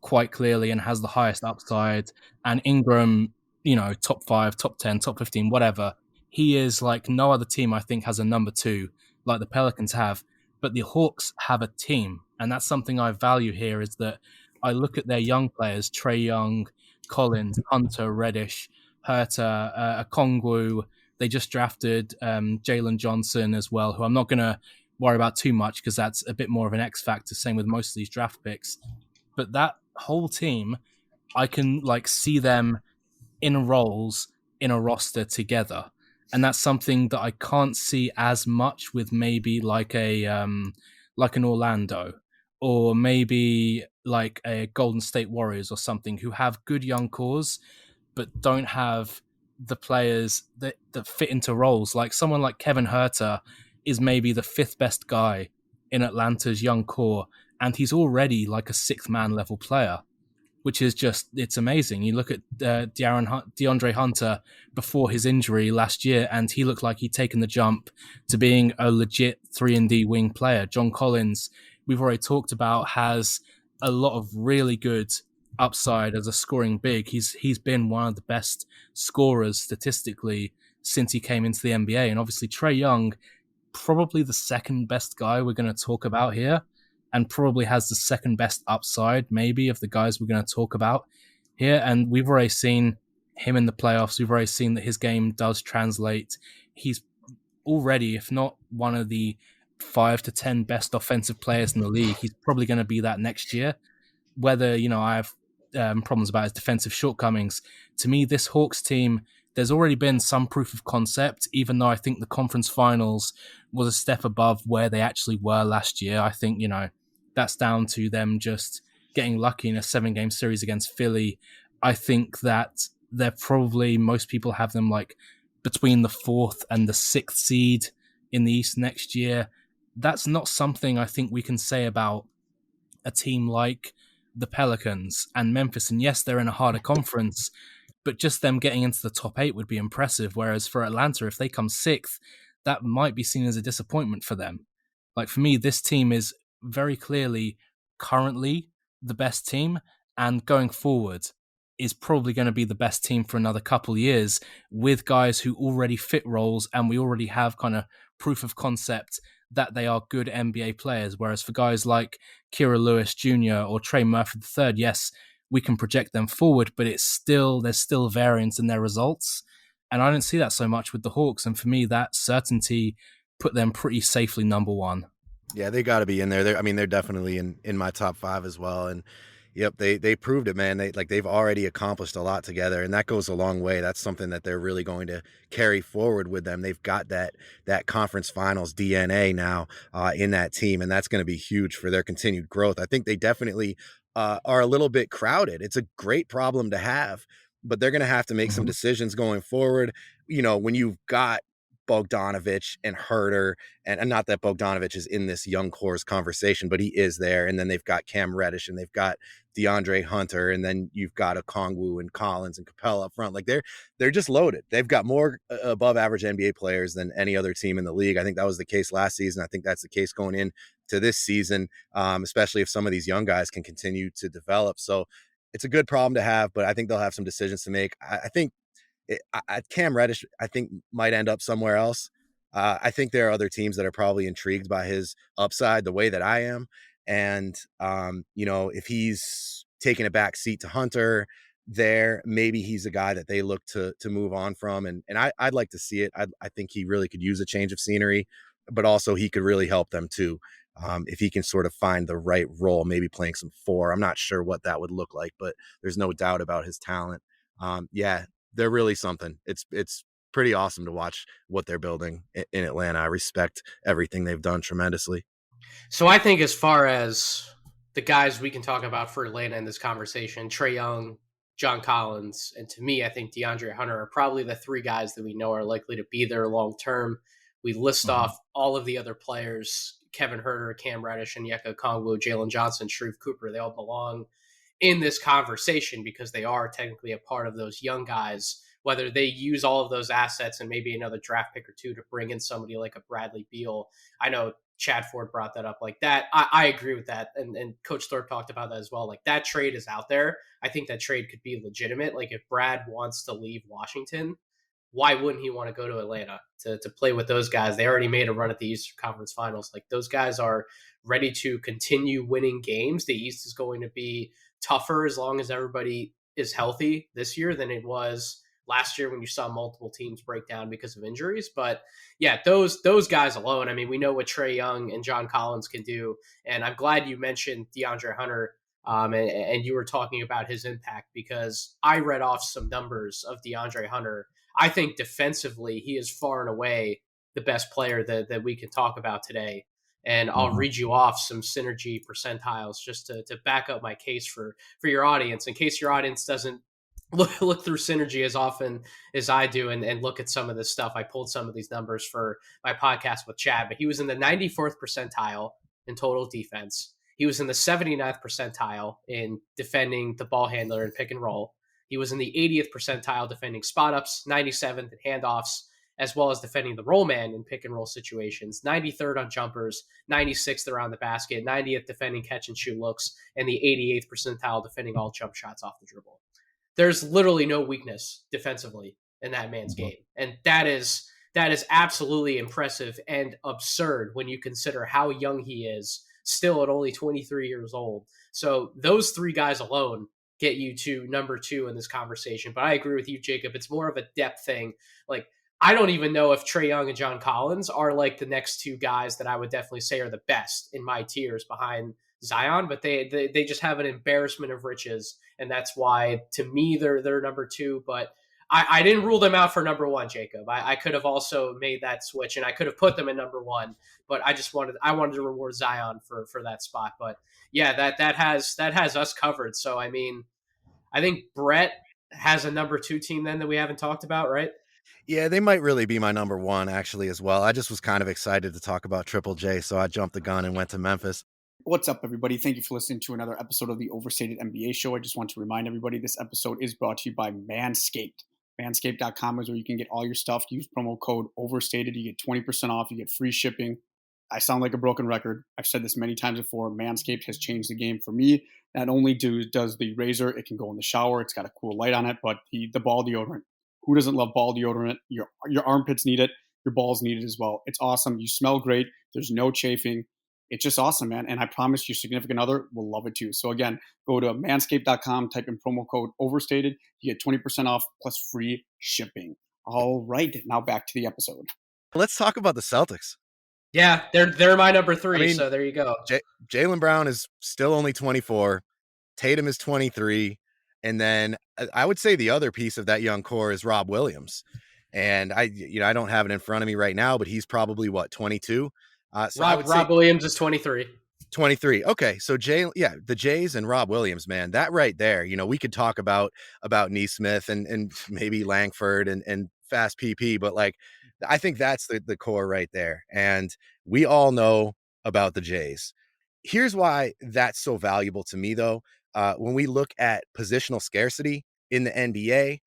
quite clearly and has the highest upside. And Ingram, you know, top 5, top 10, top 15, whatever. He is like no other team, I think, has a number 2 like the Pelicans have. But the Hawks have a team. And that's something I value here, is that I look at their young players, Trey Young, Collins, Hunter, Reddish, Herter, Okongwu. They just drafted Jalen Johnson as well, who I'm not going to worry about too much because that's a bit more of an X factor, same with most of these draft picks. But that whole team, I can like see them in roles in a roster together. And that's something that I can't see as much with maybe like an Orlando, or maybe like a Golden State Warriors or something, who have good young cores but don't have the players that fit into roles. Like someone like Kevin Herter is maybe the 5th best guy in Atlanta's young core, and he's already like a 6th man level player, which is just, it's amazing. You look at Deandre Hunter before his injury last year, and he looked like he'd taken the jump to being a legit 3-and-D wing player. John Collins, we've already talked about, has a lot of really good upside as a scoring big. He's been one of the best scorers statistically since he came into the NBA. And obviously Trey Young, probably the 2nd best guy we're going to talk about here, and probably has the 2nd best upside maybe of the guys we're going to talk about here. And we've already seen him in the playoffs. We've already seen that his game does translate. He's already, if not one of the 5 to 10 best offensive players in the league, he's probably going to be that next year. Whether, you know, I have problems about his defensive shortcomings, to me, this Hawks team, there's already been some proof of concept, even though I think the conference finals was a step above where they actually were last year. I think, you know, that's down to them just getting lucky in a 7-game series against Philly. I think that they're probably, most people have them like between the 4th and the 6th seed in the East next year. That's not something I think we can say about a team like the Pelicans and Memphis. And yes, they're in a harder conference, but just them getting into the top 8 would be impressive. Whereas for Atlanta, if they come 6th, that might be seen as a disappointment for them. Like for me, this team is very clearly currently the best team, and going forward is probably going to be the best team for another couple years, with guys who already fit roles, and we already have kind of proof of concept that they are good NBA players. Whereas for guys like Kyra Lewis Jr. or Trey Murphy III, yes, we can project them forward, but there's still variance in their results. And I don't see that so much with the Hawks. And for me, that certainty put them pretty safely number 1. Yeah, they got to be in there. They're definitely in my top 5 as well. And yep, they proved it, man. They've already accomplished a lot together, and that goes a long way. That's something that they're really going to carry forward with them. They've got that conference finals DNA now in that team, and that's going to be huge for their continued growth. I think they definitely are a little bit crowded. It's a great problem to have, but they're going to have to make some decisions going forward. You know, when you've got Bogdanovich and Herter, and not that Bogdanovich is in this young core's conversation, but he is there. And then they've got Cam Reddish and they've got Deandre Hunter, and then you've got Okongwu and Collins and Capella up front. Like they're just loaded. They've got more above average NBA players than any other team in the league. I think that was the case last season. I think that's the case going into this season, especially if some of these young guys can continue to develop. So it's a good problem to have, but I think they'll have some decisions to make. I think Cam Reddish, I think, might end up somewhere else. I think there are other teams that are probably intrigued by his upside the way that I am. And, if he's taking a back seat to Hunter there, maybe he's a guy that they look to move on from. And I'd like to see it. I think he really could use a change of scenery, but also he could really help them too. If he can sort of find the right role, maybe playing some 4. I'm not sure what that would look like, but there's no doubt about his talent. They're really something. It's pretty awesome to watch what they're building in Atlanta. I respect everything they've done tremendously. So I think as far as the guys we can talk about for Atlanta in this conversation, Trae Young, John Collins, and to me, I think DeAndre Hunter are probably the 3 guys that we know are likely to be there long term. We list off all of the other players, Kevin Huerter, Cam Reddish, and Onyeka Okongwu, Jalen Johnson, Sharif Cooper. They all belong in this conversation because they are technically a part of those young guys, whether they use all of those assets and maybe another draft pick or 2 to bring in somebody like a Bradley Beal. I know Chad Ford brought that up like that. I agree with that. And Coach Thorpe talked about that as well. Like that trade is out there. I think that trade could be legitimate. Like if Brad wants to leave Washington, why wouldn't he want to go to Atlanta to play with those guys? They already made a run at the Eastern Conference Finals. Like those guys are ready to continue winning games. The East is going to be tougher as long as everybody is healthy this year than it was last year when you saw multiple teams break down because of injuries. But yeah, those guys alone, I mean, we know what Trae Young and John Collins can do. And I'm glad you mentioned DeAndre Hunter and you were talking about his impact because I read off some numbers of DeAndre Hunter. I think defensively, he is far and away the best player that we can talk about today. And I'll read you off some synergy percentiles just to back up my case for your audience, in case your audience doesn't look through synergy as often as I do and look at some of this stuff. I pulled some of these numbers for my podcast with Chad, but he was in the 94th percentile in total defense. He was in the 79th percentile in defending the ball handler and pick and roll. He was in the 80th percentile defending spot ups, 97th in handoffs, as well as defending the roll man in pick and roll situations, 93rd on jumpers, 96th around the basket, 90th defending catch and shoot looks, and the 88th percentile defending all jump shots off the dribble. There's literally no weakness defensively in that man's game. And that is absolutely impressive and absurd when you consider how young he is, still at only 23 years old. So those 3 guys alone get you to number 2 in this conversation. But I agree with you, Jacob. It's more of a depth thing. Like, I don't even know if Trae Young and John Collins are like the next 2 guys that I would definitely say are the best in my tiers behind Zion, but they just have an embarrassment of riches. And that's why, to me, they're number 2. But I didn't rule them out for number 1, Jacob. I could have also made that switch, and I could have put them in number 1. But I wanted to reward Zion for that spot. But yeah, that has us covered. So I mean, I think Brett has a number 2 team then that we haven't talked about, right? Yeah, they might really be my number 1 actually as well. I just was kind of excited to talk about Triple J, so I jumped the gun and went to Memphis. What's up, everybody? Thank you for listening to another episode of the Overstated NBA Show. I just want to remind everybody this episode is brought to you by Manscaped. Manscaped.com is where you can get all your stuff. Use promo code Overstated. You get 20% off. You get free shipping. I sound like a broken record. I've said this many times before. Manscaped has changed the game for me. Not only does the razor, it can go in the shower. It's got a cool light on it, but the ball deodorant. Who doesn't love ball deodorant? Your armpits need it. Your balls need it as well. It's awesome. You smell great. There's no chafing. It's just awesome, man. And I promise your significant other will love it too. So again, go to manscaped.com, type in promo code Overstated. You get 20% off plus free shipping. All right. Now back to the episode. Let's talk about the Celtics. Yeah, they're my number 3. I mean, so there you go. Jaylen Brown is still only 24. Tatum is 23. And then I would say the other piece of that young core is Rob Williams. And I don't have it in front of me right now, but he's probably 22. Rob Williams is 23. 23. Okay. So the Jays and Rob Williams, man, that right there, we could talk about Neesmith and maybe Langford and Fast PP, but like I think that's the core right there. And we all know about the Jays. Here's why that's so valuable to me, though. When we look at positional scarcity in the NBA,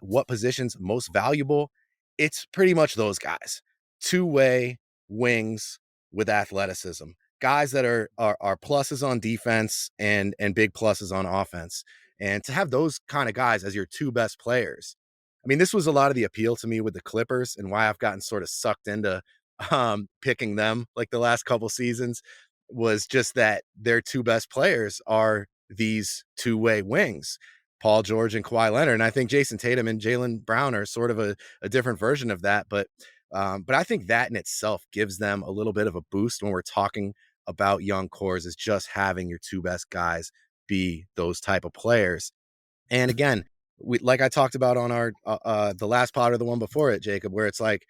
what position's most valuable, it's pretty much those guys. Two-way wings with athleticism. Guys that are pluses on defense and big pluses on offense. And to have those kind of guys as your two best players, I mean, this was a lot of the appeal to me with the Clippers and why I've gotten sort of sucked into picking them like the last couple seasons, was just that their two best players are these two-way wings, Paul George and Kawhi Leonard. And I think Jason Tatum and Jalen Brown are sort of a different version of that. But I think that in itself gives them a little bit of a boost when we're talking about young cores, is just having your two best guys be those type of players. And again, like I talked about on our the last pod or the one before it, Jacob, where it's like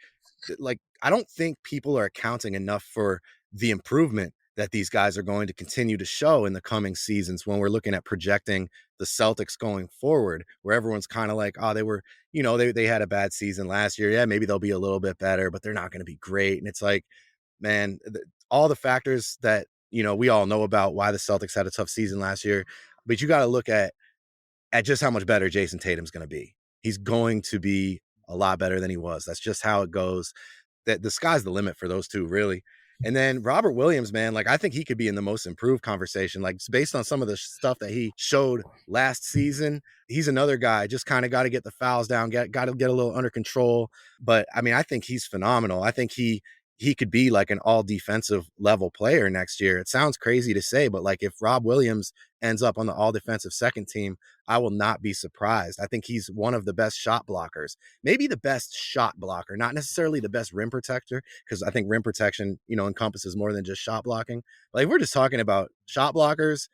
I don't think people are accounting enough for the improvement that these guys are going to continue to show in the coming seasons when we're looking at projecting the Celtics going forward, where everyone's kind of like, oh, they were, they had a bad season last year. Yeah, maybe they'll be a little bit better, but they're not going to be great. And it's like, man, all the factors that, we all know about why the Celtics had a tough season last year, but you got to look at just how much better Jason Tatum's going to be. He's going to be a lot better than he was. That's just how it goes. That the sky's the limit for those two, really. And then Robert Williams, man, I think he could be in the most improved conversation. Based on some of the stuff that he showed last season, he's another guy, just kind of got to get the fouls down, got to get a little under control. But I mean, I think he's phenomenal. I think he could be like an all defensive level player next year. It sounds crazy to say, but if Rob Williams ends up on the all defensive second team, I will not be surprised. I think he's one of the best shot blockers, maybe the best shot blocker, not necessarily the best rim protector, because I think rim protection, encompasses more than just shot blocking. If we're just talking about shot blockers,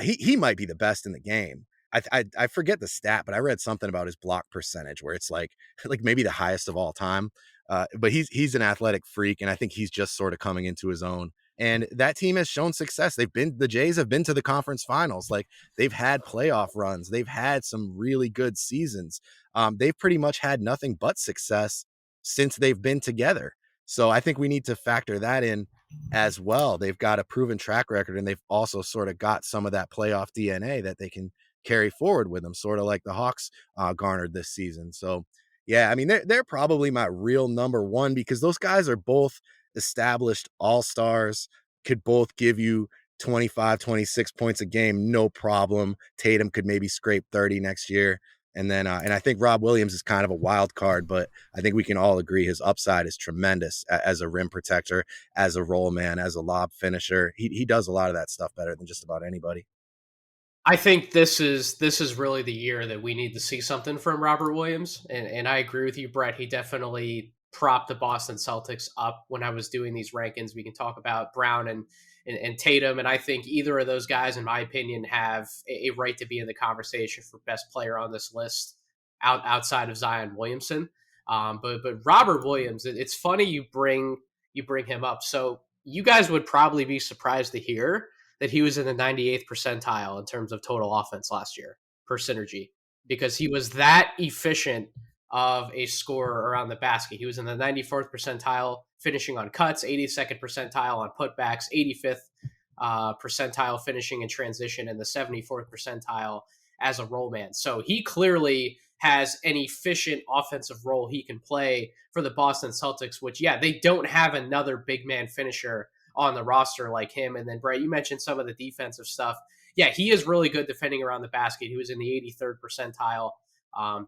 he might be the best in the game. I forget the stat, but I read something about his block percentage where it's like maybe the highest of all time. But he's an athletic freak, and I think he's just sort of coming into his own. And that team has shown success. The Jays have been to the conference finals. They've had playoff runs. They've had some really good seasons. They've pretty much had nothing but success since they've been together. So I think we need to factor that in as well. They've got a proven track record, and they've also sort of got some of that playoff DNA that they can carry forward with them, sort of like the Hawks garnered this season. So yeah, I mean, they're probably my real number one, because those guys are both established all-stars, could both give you 25, 26 points a game, no problem. Tatum could maybe scrape 30 next year. And then, and I think Rob Williams is kind of a wild card, but I think we can all agree his upside is tremendous as a rim protector, as a roll man, as a lob finisher. He does a lot of that stuff better than just about anybody. I think this is really the year that we need to see something from Robert Williams. And I agree with you, Brett. He definitely propped the Boston Celtics up when I was doing these rankings. We can talk about Brown and Tatum. And I think either of those guys, in my opinion, have a right to be in the conversation for best player on this list outside of Zion Williamson. But Robert Williams, it's funny you bring him up. So you guys would probably be surprised to hear that he was in the 98th percentile in terms of total offense last year per synergy, because he was that efficient of a scorer around the basket. He was in the 94th percentile finishing on cuts, 82nd percentile on putbacks, 85th percentile finishing in transition, and the 74th percentile as a roll man. So he clearly has an efficient offensive role he can play for the Boston Celtics, which, yeah, they don't have another big man finisher on the roster like him. And then, Brett, you mentioned some of the defensive stuff. Yeah, he is really good defending around the basket. He was in the 83rd percentile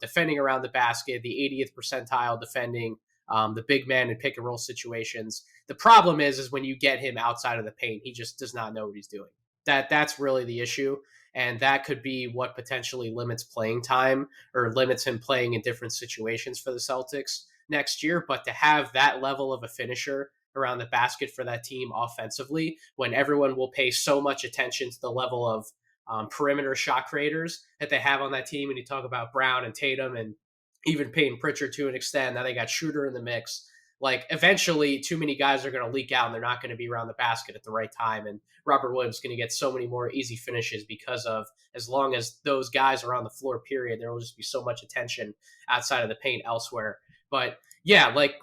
defending around the basket, the 80th percentile defending the big man in pick and roll situations. The problem is when you get him outside of the paint, he just does not know what he's doing. That's really the issue. And that could be what potentially limits playing time or limits him playing in different situations for the Celtics next year. But to have that level of a finisher around the basket for that team offensively, when everyone will pay so much attention to the level of perimeter shot creators that they have on that team. And you talk about Brown and Tatum and even Peyton Pritchard to an extent. Now they got Shooter in the mix. Eventually too many guys are going to leak out and they're not going to be around the basket at the right time. And Robert Williams is going to get so many more easy finishes because of, as long as those guys are on the floor, period, there will just be so much attention outside of the paint elsewhere. But yeah, like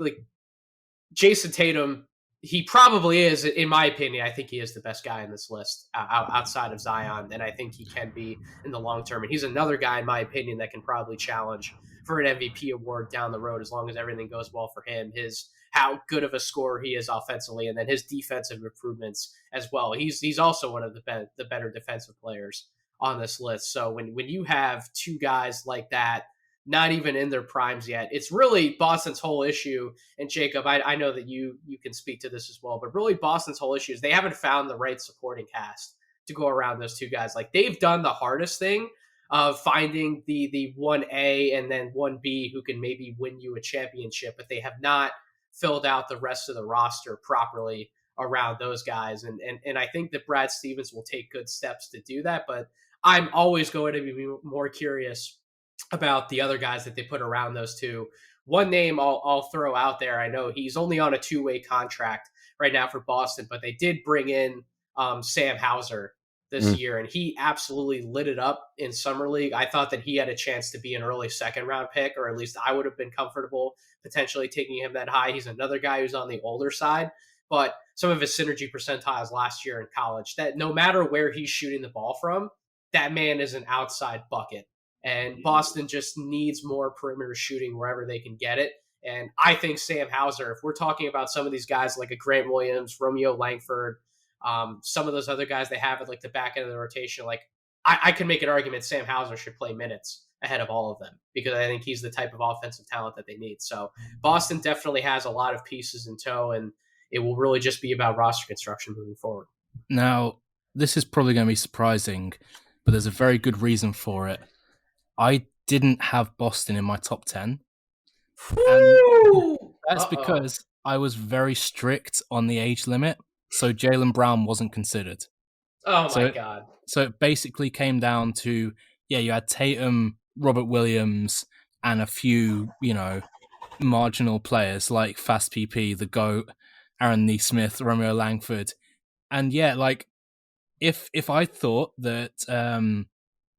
Jason Tatum, he probably is, in my opinion. I think he is the best guy in this list outside of Zion, and I think he can be in the long term. And he's another guy, in my opinion, that can probably challenge for an MVP award down the road as long as everything goes well for him. How good of a scorer he is offensively, and then his defensive improvements as well. He's also one of the better defensive players on this list. So when you have two guys like that, not even in their primes yet, it's really Boston's whole issue. And Jacob, I know that you can speak to this as well, but really Boston's whole issue is they haven't found the right supporting cast to go around those two guys. Like, they've done the hardest thing of finding the 1A and then 1B who can maybe win you a championship, but they have not filled out the rest of the roster properly around those guys. And I think that Brad Stevens will take good steps to do that, but I'm always going to be more curious about the other guys that they put around those two. One name I'll throw out there. I know he's only on a 2-way contract right now for Boston, but they did bring in Sam Hauser this year, and he absolutely lit it up in Summer League. I thought that he had a chance to be an early second-round pick, or at least I would have been comfortable potentially taking him that high. He's another guy who's on the older side, but some of his synergy percentiles last year in college, that no matter where he's shooting the ball from, that man is an outside bucket. And Boston just needs more perimeter shooting wherever they can get it. And I think Sam Hauser, if we're talking about some of these guys like a Grant Williams, Romeo Langford, some of those other guys they have at like the back end of the rotation, like I can make an argument Sam Hauser should play minutes ahead of all of them because I think he's the type of offensive talent that they need. So Boston definitely has a lot of pieces in tow, and it will really just be about roster construction moving forward. Now, this is probably going to be surprising, but there's a very good reason for it. I didn't have Boston in my top 10. And that's because I was very strict on the age limit, so Jaylen Brown wasn't considered. Oh, my God. So it basically came down to, you had Tatum, Robert Williams, and a few, marginal players like Fast PP, the GOAT, Aaron Nesmith, Romeo Langford. And if I thought that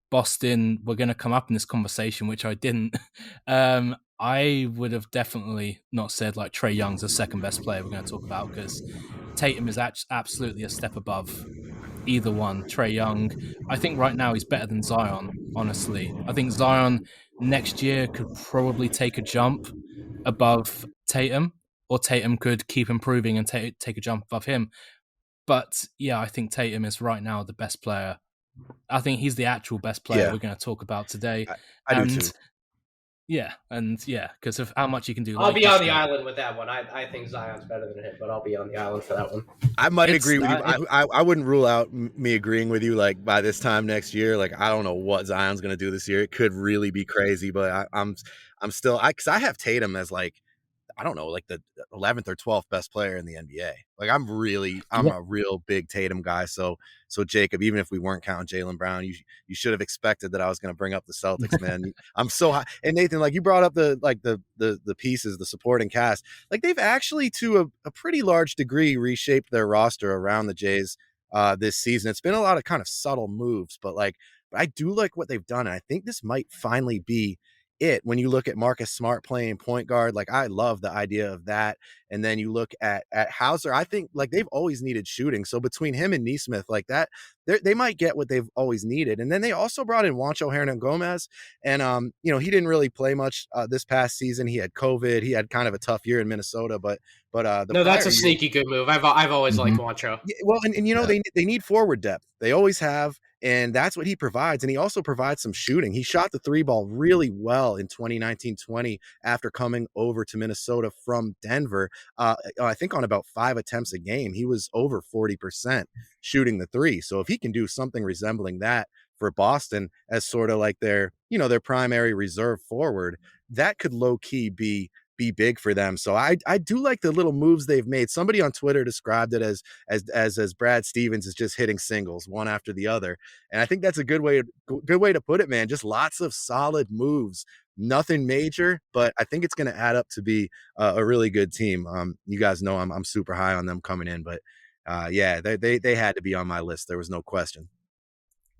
Boston were going to come up in this conversation, which I didn't, I would have definitely not said like Trae Young's the second best player we're going to talk about, because Tatum is absolutely a step above either one. Trae Young, I think right now he's better than Zion, honestly. I think Zion next year could probably take a jump above Tatum, or Tatum could keep improving and take a jump above him. But yeah, I think Tatum is right now the best player. I think he's the actual best player we're going to talk about today. I do too. Yeah, because of how much he can do. I'll be on the island with that one. I think Zion's better than him, but I'll be on the island for that one. I might agree with you. I wouldn't rule out me agreeing with you. Like, by this time next year, like, I don't know what Zion's going to do this year. It could really be crazy, but I'm still, because I have Tatum as like, I don't know, like the 11th or 12th best player in the NBA. Like, I'm a real big Tatum guy. So Jacob, even if we weren't counting Jaylen Brown, you should have expected that I was going to bring up the Celtics, man. I'm so high. And Nathan, like, you brought up the pieces, the supporting cast. Like, they've actually to a pretty large degree reshaped their roster around the Jays this season. It's been a lot of kind of subtle moves, but I do like what they've done. And I think this might finally be it. When you look at Marcus Smart playing point guard, like, I love the idea of that. And then you look at Hauser, I think like they've always needed shooting. So between him and Nesmith, like that, they might get what they've always needed. And then they also brought in Juancho Hernan-Gomez. And, he didn't really play much this past season. He had COVID. He had kind of a tough year in Minnesota, but that's a sneaky good move. I've always liked Juancho. Yeah, well, and they need forward depth. They always have. And that's what he provides. And he also provides some shooting. He shot the 3-ball really well in 2019-20 after coming over to Minnesota from Denver. I think on about 5 attempts a game, he was over 40% shooting the 3. So if he can do something resembling that for Boston as sort of like their primary reserve forward, that could low key be big for them. So I do like the little moves they've made. Somebody on Twitter described it as Brad Stevens is just hitting singles one after the other. And I think that's a good way to put it, man. Just lots of solid moves, nothing major, but I think it's going to add up to be a really good team. You guys know I'm super high on them coming in, but they had to be on my list. There was no question.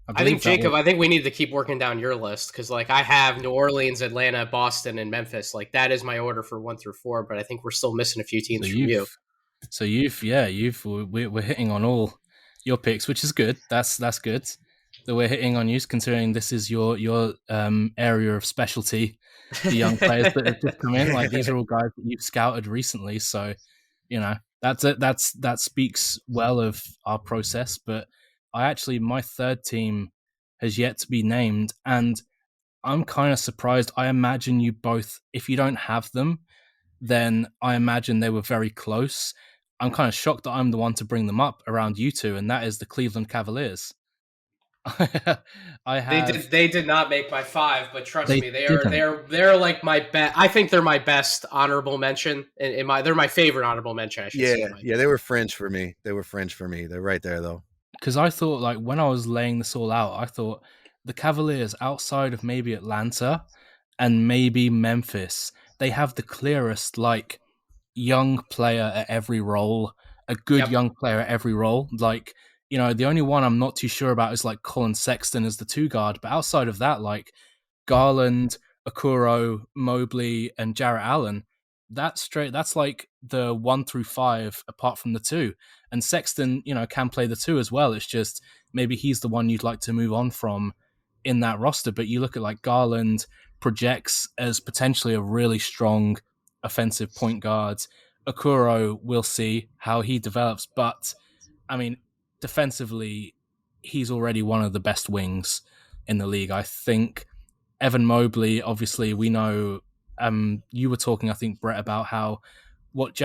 I think, Jacob, I think we need to keep working down your list because, like, I have New Orleans, Atlanta, Boston, and Memphis. Like, that is my order for 1 through 4, but I think we're still missing a few teams from you. So we're hitting on all your picks, which is good. That's good that we're hitting on you, considering this is your area of specialty. The young players that have just come in, like these are all guys that you've scouted recently. So, that speaks well of our process. But my third team has yet to be named, and I'm kind of surprised. I imagine you both, if you don't have them, then I imagine they were very close. I'm kind of shocked that I'm the one to bring them up around you two, and that is the Cleveland Cavaliers. They did not make my 5, but trust me, they're like my best. I think they're my best honorable mention. They're my favorite honorable mention. I should say. Yeah, they were fringe for me. They're right there though. Because I thought, like, when I was laying this all out, I thought the Cavaliers, outside of maybe Atlanta and maybe Memphis, they have the clearest, like, young player at every role, a good young player at every role. Like, the only one I'm not too sure about is, like, Colin Sexton as the 2 guard. But outside of that, like, Garland, Okoro, Mobley, and Jarrett Allen, that's like the 1 through 5 apart from the 2. And Sexton, can play the 2 as well. It's just maybe he's the one you'd like to move on from in that roster. But you look at, like, Garland projects as potentially a really strong offensive point guard. Okoro, we'll see how he develops. But, I mean, defensively, he's already one of the best wings in the league. I think Evan Mobley, obviously, we know, you were talking, I think, Brett, about how what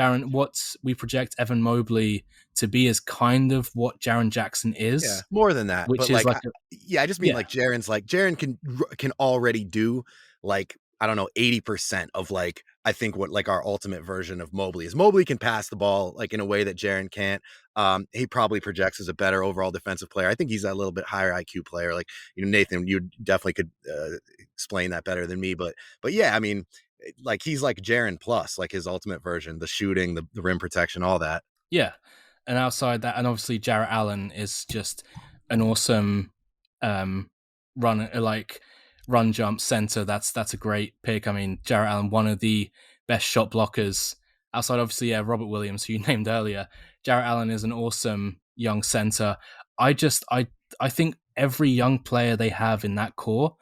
we project Evan Mobley to be is kind of what Jaron Jackson is. Yeah, more than that. Which but is I just mean like Jaren can already do, like, I don't know, 80% of, like, I think what, like, our ultimate version of Mobley is. Mobley can pass the ball, like, in a way that Jaren can't. He probably projects as a better overall defensive player. I think he's a little bit higher IQ player. Like, Nathan, you definitely could explain that better than me. But yeah, I mean, like, he's like Jaren plus, like, his ultimate version, the shooting, the rim protection, all that. Yeah. And outside that, and obviously Jarrett Allen is just an awesome run jump center. That's a great pick. I mean, Jarrett Allen, one of the best shot blockers outside, obviously, Robert Williams, who you named earlier. Jarrett Allen is an awesome young center. I think every young player they have in that core,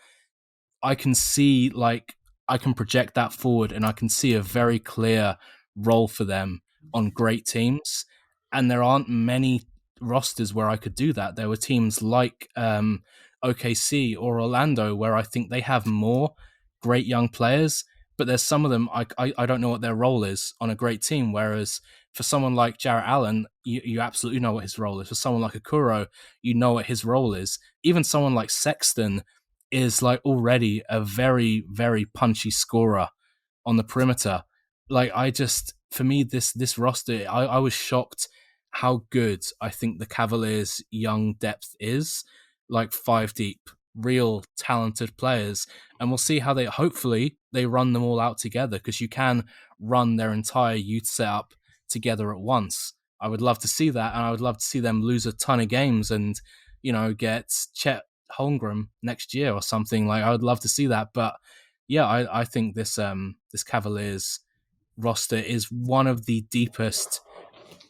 I can see, like, I can project that forward and I can see a very clear role for them on great teams. And there aren't many rosters where I could do that. There were teams like OKC or Orlando where I think they have more great young players, but there's some of them I don't know what their role is on a great team. Whereas for someone like Jarrett Allen, you absolutely know what his role is. For someone like Okoro, you know what his role is. Even someone like Sexton is, like, already a very, very punchy scorer on the perimeter. Like, for me, this roster, I was shocked how good I think the Cavaliers' young depth is. Like, 5 deep, real talented players. And we'll see how hopefully they run them all out together, because you can run their entire youth setup together at once. I would love to see that, and I would love to see them lose a ton of games and, get Chet Holmgren next year or something. Like, I would love to see that. But yeah, I think this Cavaliers roster is one of the deepest,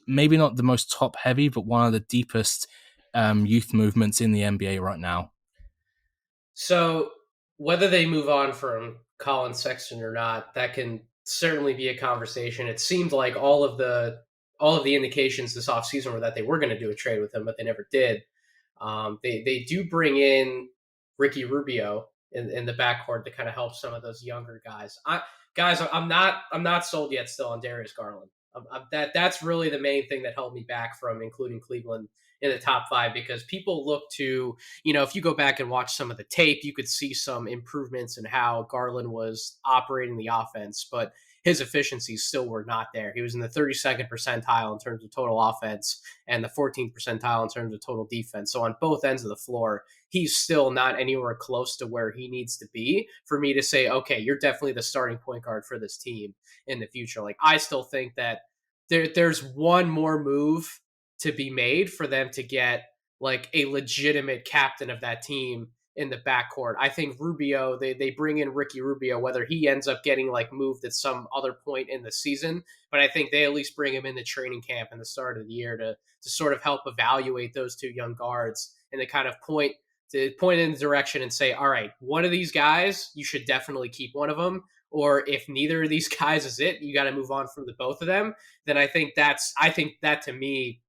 maybe not the most top heavy, but one of the deepest youth movements in the NBA right now. So whether they move on from Colin Sexton or not, that can certainly be a conversation. It seemed like all of the indications this offseason were that they were going to do a trade with him, but they never did. They do bring in Ricky Rubio in the backcourt to kind of help some of those younger guys. I'm not sold yet still on Darius Garland. That's really the main thing that held me back from including Cleveland in the top 5, because people look to, if you go back and watch some of the tape, you could see some improvements in how Garland was operating the offense, but his efficiencies still were not there. He was in the 32nd percentile in terms of total offense and the 14th percentile in terms of total defense. So on both ends of the floor, he's still not anywhere close to where he needs to be for me to say, okay, you're definitely the starting point guard for this team in the future. Like, I still think that there's one more move to be made for them to get like a legitimate captain of that team in the backcourt. I think Rubio, they bring in Ricky Rubio, whether he ends up getting like moved at some other point in the season, but I think they at least bring him in the training camp in the start of the year to sort of help evaluate those two young guards and to kind of point in the direction and say, all right, one of these guys, you should definitely keep one of them. Or if neither of these guys is it, you got to move on from the both of them. Then I think that to me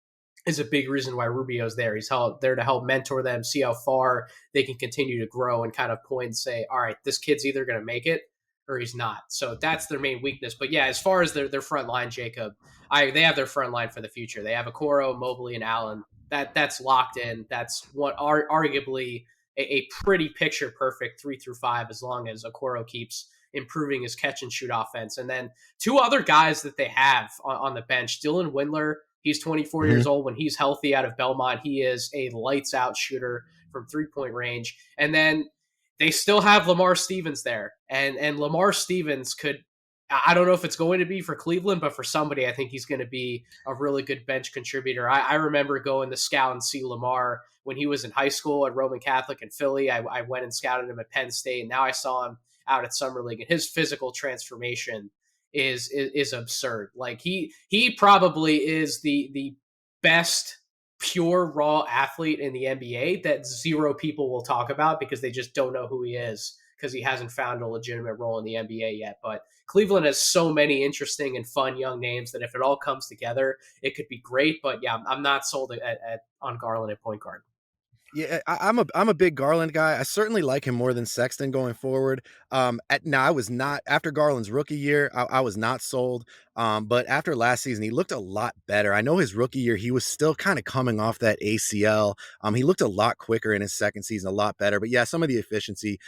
is a big reason why Rubio's there. He's there to help mentor them, see how far they can continue to grow, and kind of point and say, all right, this kid's either going to make it or he's not. So that's their main weakness. But yeah, as far as their front line, Jacob, they have their front line for the future. They have Okoro, Mobley, and Allen. That's locked in. That's what arguably a pretty picture perfect 3 through 5, as long as Okoro keeps improving his catch and shoot offense. And then two other guys that they have on the bench, Dylan Windler. He's 24 years old. When he's healthy out of Belmont, he is a lights out shooter from 3-point range. And then they still have Lamar Stevens there. And Lamar Stevens could, I don't know if it's going to be for Cleveland, but for somebody, I think he's going to be a really good bench contributor. I remember going to scout and see Lamar when he was in high school at Roman Catholic in Philly. I went and scouted him at Penn State, and now I saw him out at Summer League, and his physical transformation is absurd. Like he probably is the best pure raw athlete in the NBA that zero people will talk about because they just don't know who he is because he hasn't found a legitimate role in the NBA yet. But Cleveland has so many interesting and fun young names that if it all comes together, it could be great. But yeah, I'm not sold on Garland at point guard. Yeah, I'm a big Garland guy. I certainly like him more than Sexton going forward. Now I was not after Garland's rookie year. I was not sold. But after last season, he looked a lot better. I know his rookie year, he was still kind of coming off that ACL. He looked a lot quicker in his second season, a lot better. But yeah, some of the efficiency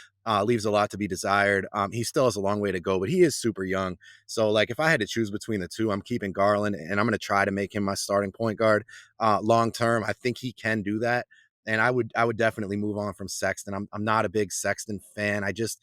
leaves a lot to be desired. He still has a long way to go, but he is super young. So like if I had to choose between the two, I'm keeping Garland, and I'm going to try to make him my starting point guard long term. I think he can do that. And I would definitely move on from Sexton. I'm not a big Sexton fan. I just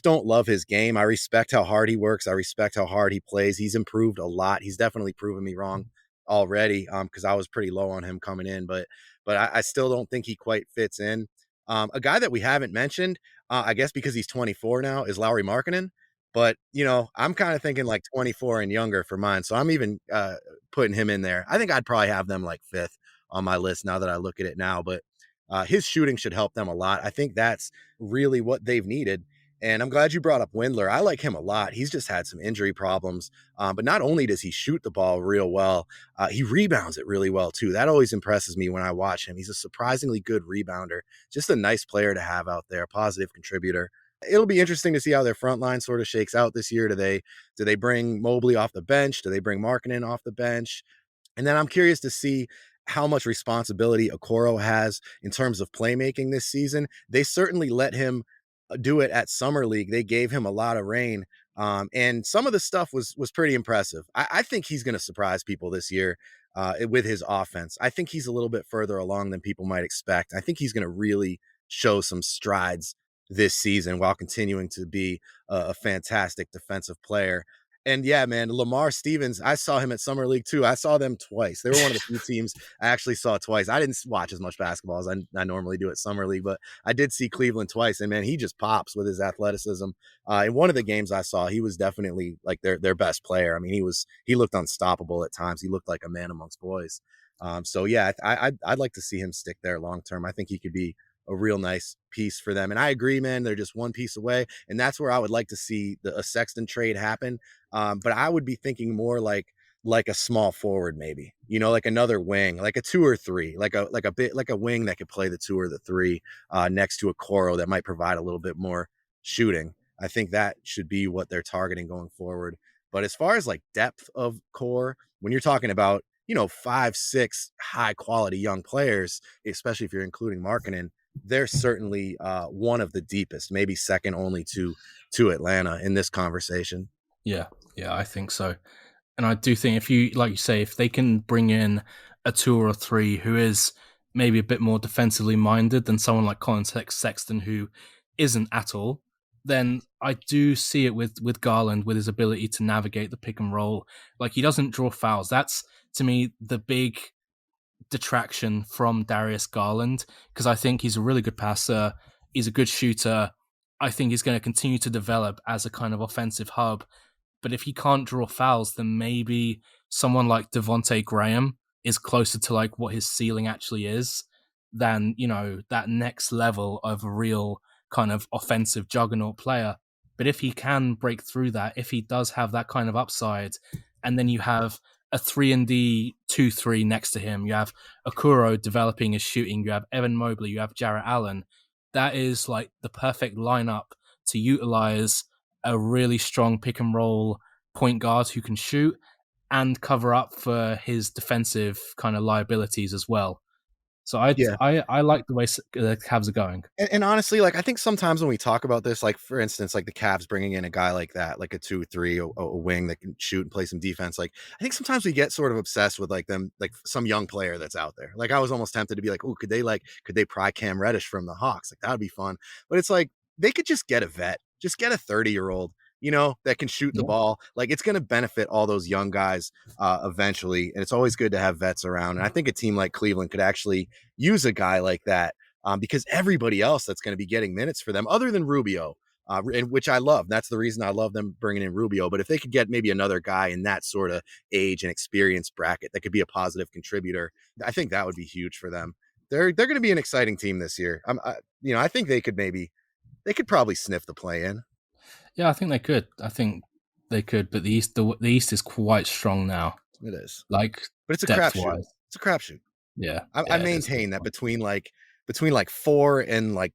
don't love his game. I respect how hard he works. I respect how hard he plays. He's improved a lot. He's definitely proven me wrong already because I was pretty low on him coming in, but I still don't think he quite fits in. A guy that we haven't mentioned, I guess because he's 24 now, is Laurie Markkanen. But, I'm kind of thinking like 24 and younger for mine. So I'm even putting him in there. I think I'd probably have them like 5th on my list now that I look at it now, but his shooting should help them a lot. I think that's really what they've needed. And I'm glad you brought up Windler. I like him a lot. He's just had some injury problems. But not only does he shoot the ball real well, he rebounds it really well too. That always impresses me when I watch him. He's a surprisingly good rebounder, just a nice player to have out there, a positive contributor. It'll be interesting to see how their front line sort of shakes out this year. Do they bring Mobley off the bench? Do they bring Markkanen off the bench? And then I'm curious to see how much responsibility Okoro has in terms of playmaking this season. They certainly let him do it at Summer League. They gave him a lot of reign. And some of the stuff was pretty impressive. I think he's going to surprise people this year with his offense. I think he's a little bit further along than people might expect. I think he's going to really show some strides this season while continuing to be a fantastic defensive player. And yeah, man, Lamar Stevens, I saw him at Summer League too. I saw them twice. They were one of the few teams I actually saw twice. I didn't watch as much basketball as I normally do at Summer League, but I did see Cleveland twice. And man, he just pops with his athleticism. In one of the games I saw, he was definitely like their best player. I mean, he looked unstoppable at times. He looked like a man amongst boys. So yeah, I'd like to see him stick there long term. I think he could be a real nice piece for them. And I agree, man, they're just one piece away. And that's where I would like to see a Sexton trade happen. But I would be thinking more like a small forward, maybe, like another wing, like a 2 or 3, like a wing that could play the 2 or the 3 next to Okoro that might provide a little bit more shooting. I think that should be what they're targeting going forward. But as far as like depth of core, when you're talking about, 5, 6 high quality young players, especially if you're including Markkanen, they're certainly one of the deepest, maybe second only to Atlanta in this conversation. Yeah, I think so. And I do think if you, like you say, if they can bring in a 2 or a 3 who is maybe a bit more defensively minded than someone like Colin Sexton, who isn't at all, then I do see it with Garland, with his ability to navigate the pick and roll. Like, he doesn't draw fouls. That's, to me, the big detraction from Darius Garland, because I think he's a really good passer. He's a good shooter. I think he's going to continue to develop as a kind of offensive hub. But if he can't draw fouls, then maybe someone like Devontae Graham is closer to like what his ceiling actually is than, that next level of a real kind of offensive juggernaut player. But if he can break through that, if he does have that kind of upside, and then you have a 3-and-D 2-3 next to him, you have Okoro developing his shooting, you have Evan Mobley, you have Jarrett Allen, that is like the perfect lineup to utilize a really strong pick and roll point guard who can shoot and cover up for his defensive kind of liabilities as well. So I like the way the Cavs are going. And honestly, like, I think sometimes when we talk about this, like, for instance, like the Cavs bringing in a guy like that, like a 2-3, a wing that can shoot and play some defense. Like, I think sometimes we get sort of obsessed with like them, like some young player that's out there. Like, I was almost tempted to be like, oh, could they pry Cam Reddish from the Hawks? Like, that would be fun. But it's like, they could just get a vet, just get a 30-year-old, that can shoot the ball. Like, it's going to benefit all those young guys eventually. And it's always good to have vets around. And I think a team like Cleveland could actually use a guy like that because everybody else that's going to be getting minutes for them, other than Rubio, and which I love. That's the reason I love them bringing in Rubio. But if they could get maybe another guy in that sort of age and experience bracket that could be a positive contributor, I think that would be huge for them. They're going to be an exciting team this year. I think they could probably sniff the play-in. Yeah, I think they could. But the East is quite strong now. It is. Like, but it's a crapshoot. It's a crapshoot. Yeah. I maintain that between 4 and like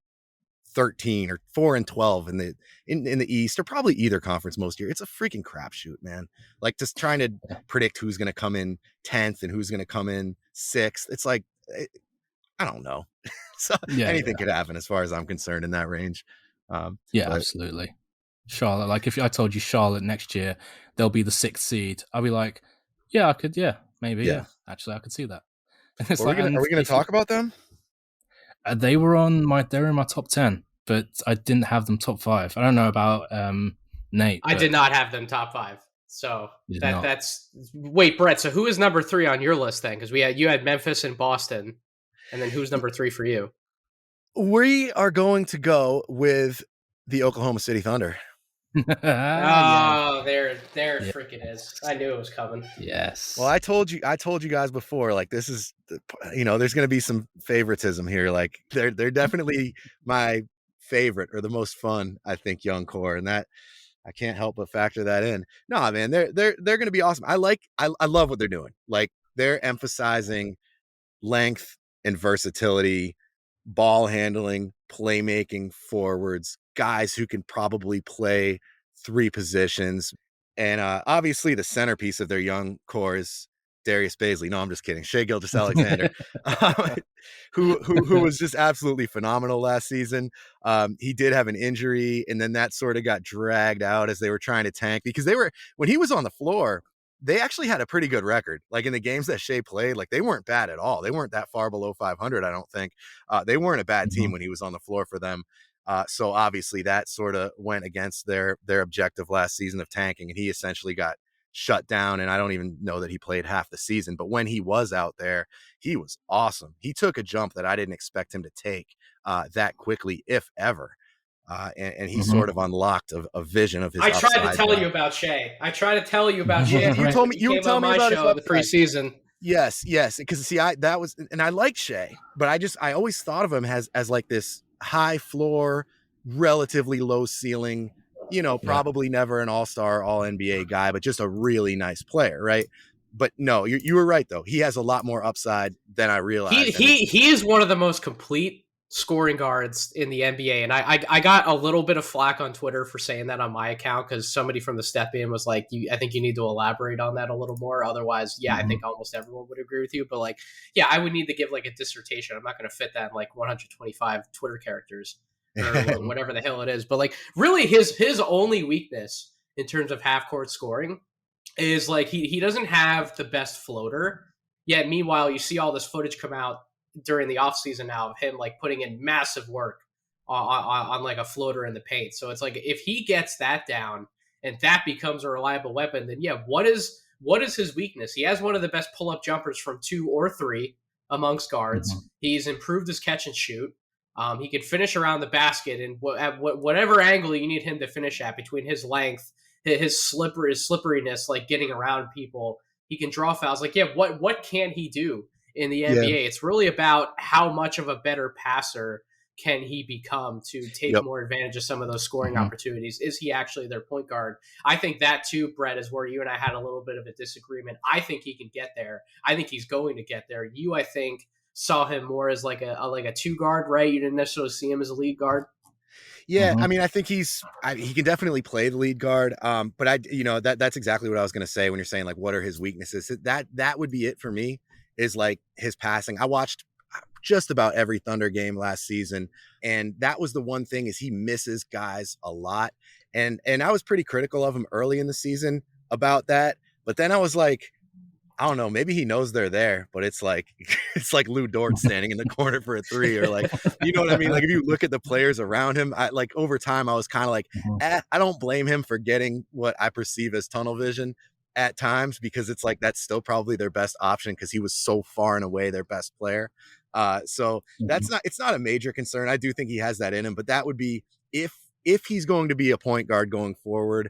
13 or 4 and 12 in the East, or probably either conference most year, it's a freaking crapshoot, man. Like, just trying to predict who's going to come in 10th and who's going to come in 6th. It's like, I don't know. So anything could happen as far as I'm concerned in that range. Absolutely. Charlotte, like if I told you Charlotte next year they'll be the 6th seed, I'll be like, maybe. Actually, I could see that. Are we going to talk about them? They were in my top 10, but I didn't have them top 5. I don't know about Nate. I did not have them top 5. So that's wait, Brett. So who is number 3 on your list then? Because you had Memphis and Boston, and then who's number 3 for you? We are going to go with the Oklahoma City Thunder. There freaking is. I knew it was coming. Yes. Well, I told you guys before, like, this is, there's going to be some favoritism here. Like, they're definitely my favorite or the most fun, I think, young core, and that I can't help but factor that in. No, man, they're going to be awesome. I love what they're doing. Like, they're emphasizing length and versatility, ball handling, playmaking forwards, guys who can probably play 3 positions. And obviously the centerpiece of their young core is Darius Baisley. No, I'm just kidding. Shai Gilgeous-Alexander, who was just absolutely phenomenal last season. He did have an injury, and then that sort of got dragged out as they were trying to tank, because when he was on the floor, they actually had a pretty good record. Like, in the games that Shai played, like, they weren't bad at all. They weren't that far below 500, I don't think. They weren't a bad team when he was on the floor for them. So obviously that sort of went against their objective last season of tanking, and he essentially got shut down. And I don't even know that he played half the season, but when he was out there, he was awesome. He took a jump that I didn't expect him to take that quickly, if ever. And he sort of unlocked a vision of his. I tried to tell you about Shai. You told me you were telling me about show in the preseason. Yes, because see, I like Shai, but I always thought of him as like this high floor, relatively low ceiling, probably never an all-star, all NBA guy, but just a really nice player, right? But no, you were right though. He has a lot more upside than I realized. He is one of the most complete scoring guards in the NBA, and I got a little bit of flack on Twitter for saying that on my account, because somebody from the Step In was like, I think you need to elaborate on that a little more. Otherwise, I think almost everyone would agree with you. But like, I would need to give like a dissertation. I'm not going to fit that in like 125 Twitter characters or whatever the hell it is. But like, really, his only weakness in terms of half court scoring is like he doesn't have the best floater. Yet meanwhile, you see all this footage come out during the offseason now of him like putting in massive work on like a floater in the paint. So it's like, if he gets that down and that becomes a reliable weapon, then what is his weakness? He has one of the best pull-up jumpers from 2 or 3. amongst guards. Mhm. He's improved his catch and shoot. He can finish around the basket and at whatever angle you need him to finish at, between his length, his slipperiness, like getting around people. He can draw fouls. Like, yeah, what can he do in the NBA? It's really about how much of a better passer can he become to take more advantage of some of those scoring opportunities. Is he actually their point guard? I think that too, Brett, is where you and I had a little bit of a disagreement. I think he can get there. I think he's going to get there. You, I think, saw him more as like a two guard, right? You didn't necessarily see him as a lead guard. Yeah, I mean, I think he can definitely play the lead guard. But that's exactly what I was going to say when you're saying like, what are his weaknesses? That would be it for me, is like his passing. I watched just about every Thunder game last season, and that was the one thing, is he misses guys a lot. And I was pretty critical of him early in the season about that. But then I was like, I don't know, maybe he knows they're there, but it's like Lou Dort standing in the corner for a three, or like, you know what I mean? Like, if you look at the players around him, over time, I was kind of like, I don't blame him for getting what I perceive as tunnel vision at times, because it's like, that's still probably their best option, because he was so far and away their best player. So it's not a major concern. I do think he has that in him, but that would be if he's going to be a point guard going forward.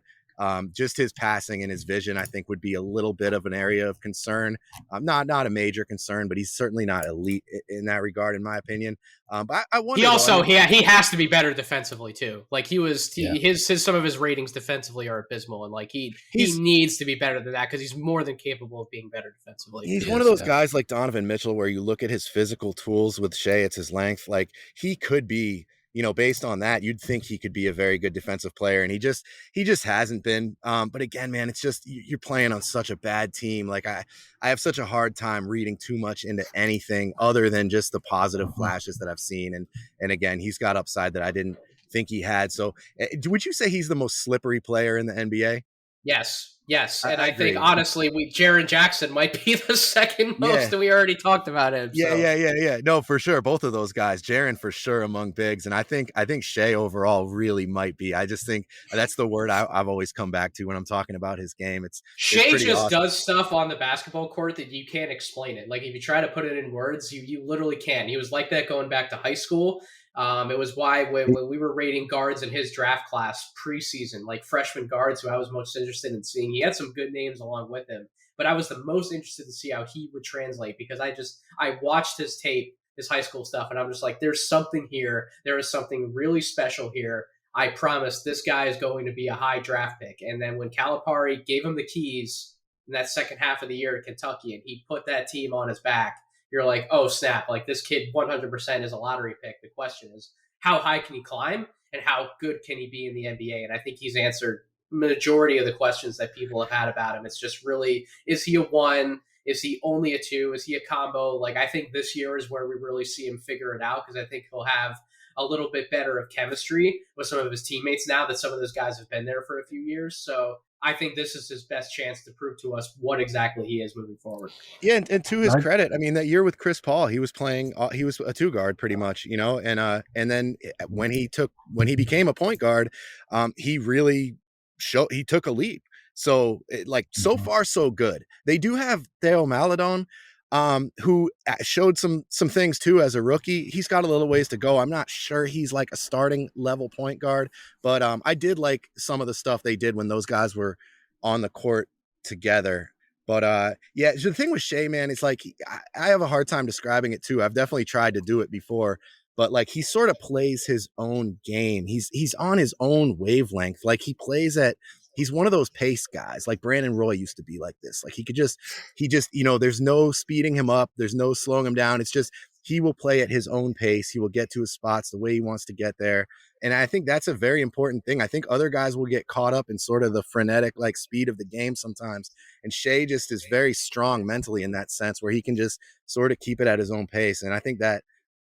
Just his passing and his vision, I think, would be a little bit of an area of concern. Not a major concern, but he's certainly not elite in that regard, in my opinion. But I wonder. He has to be better defensively too. Like some of his ratings defensively are abysmal, and like he needs to be better than that, because he's more than capable of being better defensively. He's one of those guys like Donovan Mitchell, where you look at his physical tools with Shea, it's his length. Like, he could be, based on that, you'd think he could be a very good defensive player, and he just hasn't been. But again, man, it's just, you're playing on such a bad team. Like, I have such a hard time reading too much into anything other than just the positive flashes that I've seen. And again, he's got upside that I didn't think he had. So would you say he's the most slippery player in the NBA? Yes. And I think, honestly, Jaren Jackson might be the second most, and we already talked about him. So. Yeah. No, for sure. Both of those guys, Jaren for sure among bigs. And I think Shea overall really might be. I just think that's the word I've always come back to when I'm talking about his game. Shea just does stuff on the basketball court that you can't explain it. Like, if you try to put it in words, you literally can't. He was like that going back to high school. It was why when we were rating guards in his draft class preseason, like freshman guards who I was most interested in seeing, he had some good names along with him, but I was the most interested to see how he would translate, because I watched his tape, his high school stuff, and I'm just like, there's something here. There is something really special here. I promise this guy is going to be a high draft pick. And then when Calipari gave him the keys in that second half of the year at Kentucky, and he put that team on his back, you're like, oh, snap, like, this kid 100% is a lottery pick. The question is, how high can he climb, and how good can he be in the NBA? And I think he's answered majority of the questions that people have had about him. It's just really, is he a one? Is he only a two? Is he a combo? Like, I think this year is where we really see him figure it out, because I think he'll have a little bit better of chemistry with some of his teammates now that some of those guys have been there for a few years. So I think this is his best chance to prove to us what exactly he is moving forward. Yeah, and to his credit, I mean, that year with Chris Paul, he was a two guard pretty much, and then when he became a point guard, he really took a leap. So so far so good. They do have Theo Maledon, who showed some things too as a rookie. He's got a little ways to go. I'm not sure he's like a starting level point guard, but I did like some of the stuff they did when those guys were on the court together. But the thing with Shea, man, it's like, I have a hard time describing it too. I've definitely tried to do it before, but like, he sort of plays his own game. He's on his own wavelength. Like, he's one of those pace guys. Like, Brandon Roy used to be like this. Like, he just, there's no speeding him up. There's no slowing him down. It's just, he will play at his own pace. He will get to his spots the way he wants to get there. And I think that's a very important thing. I think other guys will get caught up in sort of the frenetic, like, speed of the game sometimes. And Shea just is very strong mentally in that sense, where he can just sort of keep it at his own pace. And I think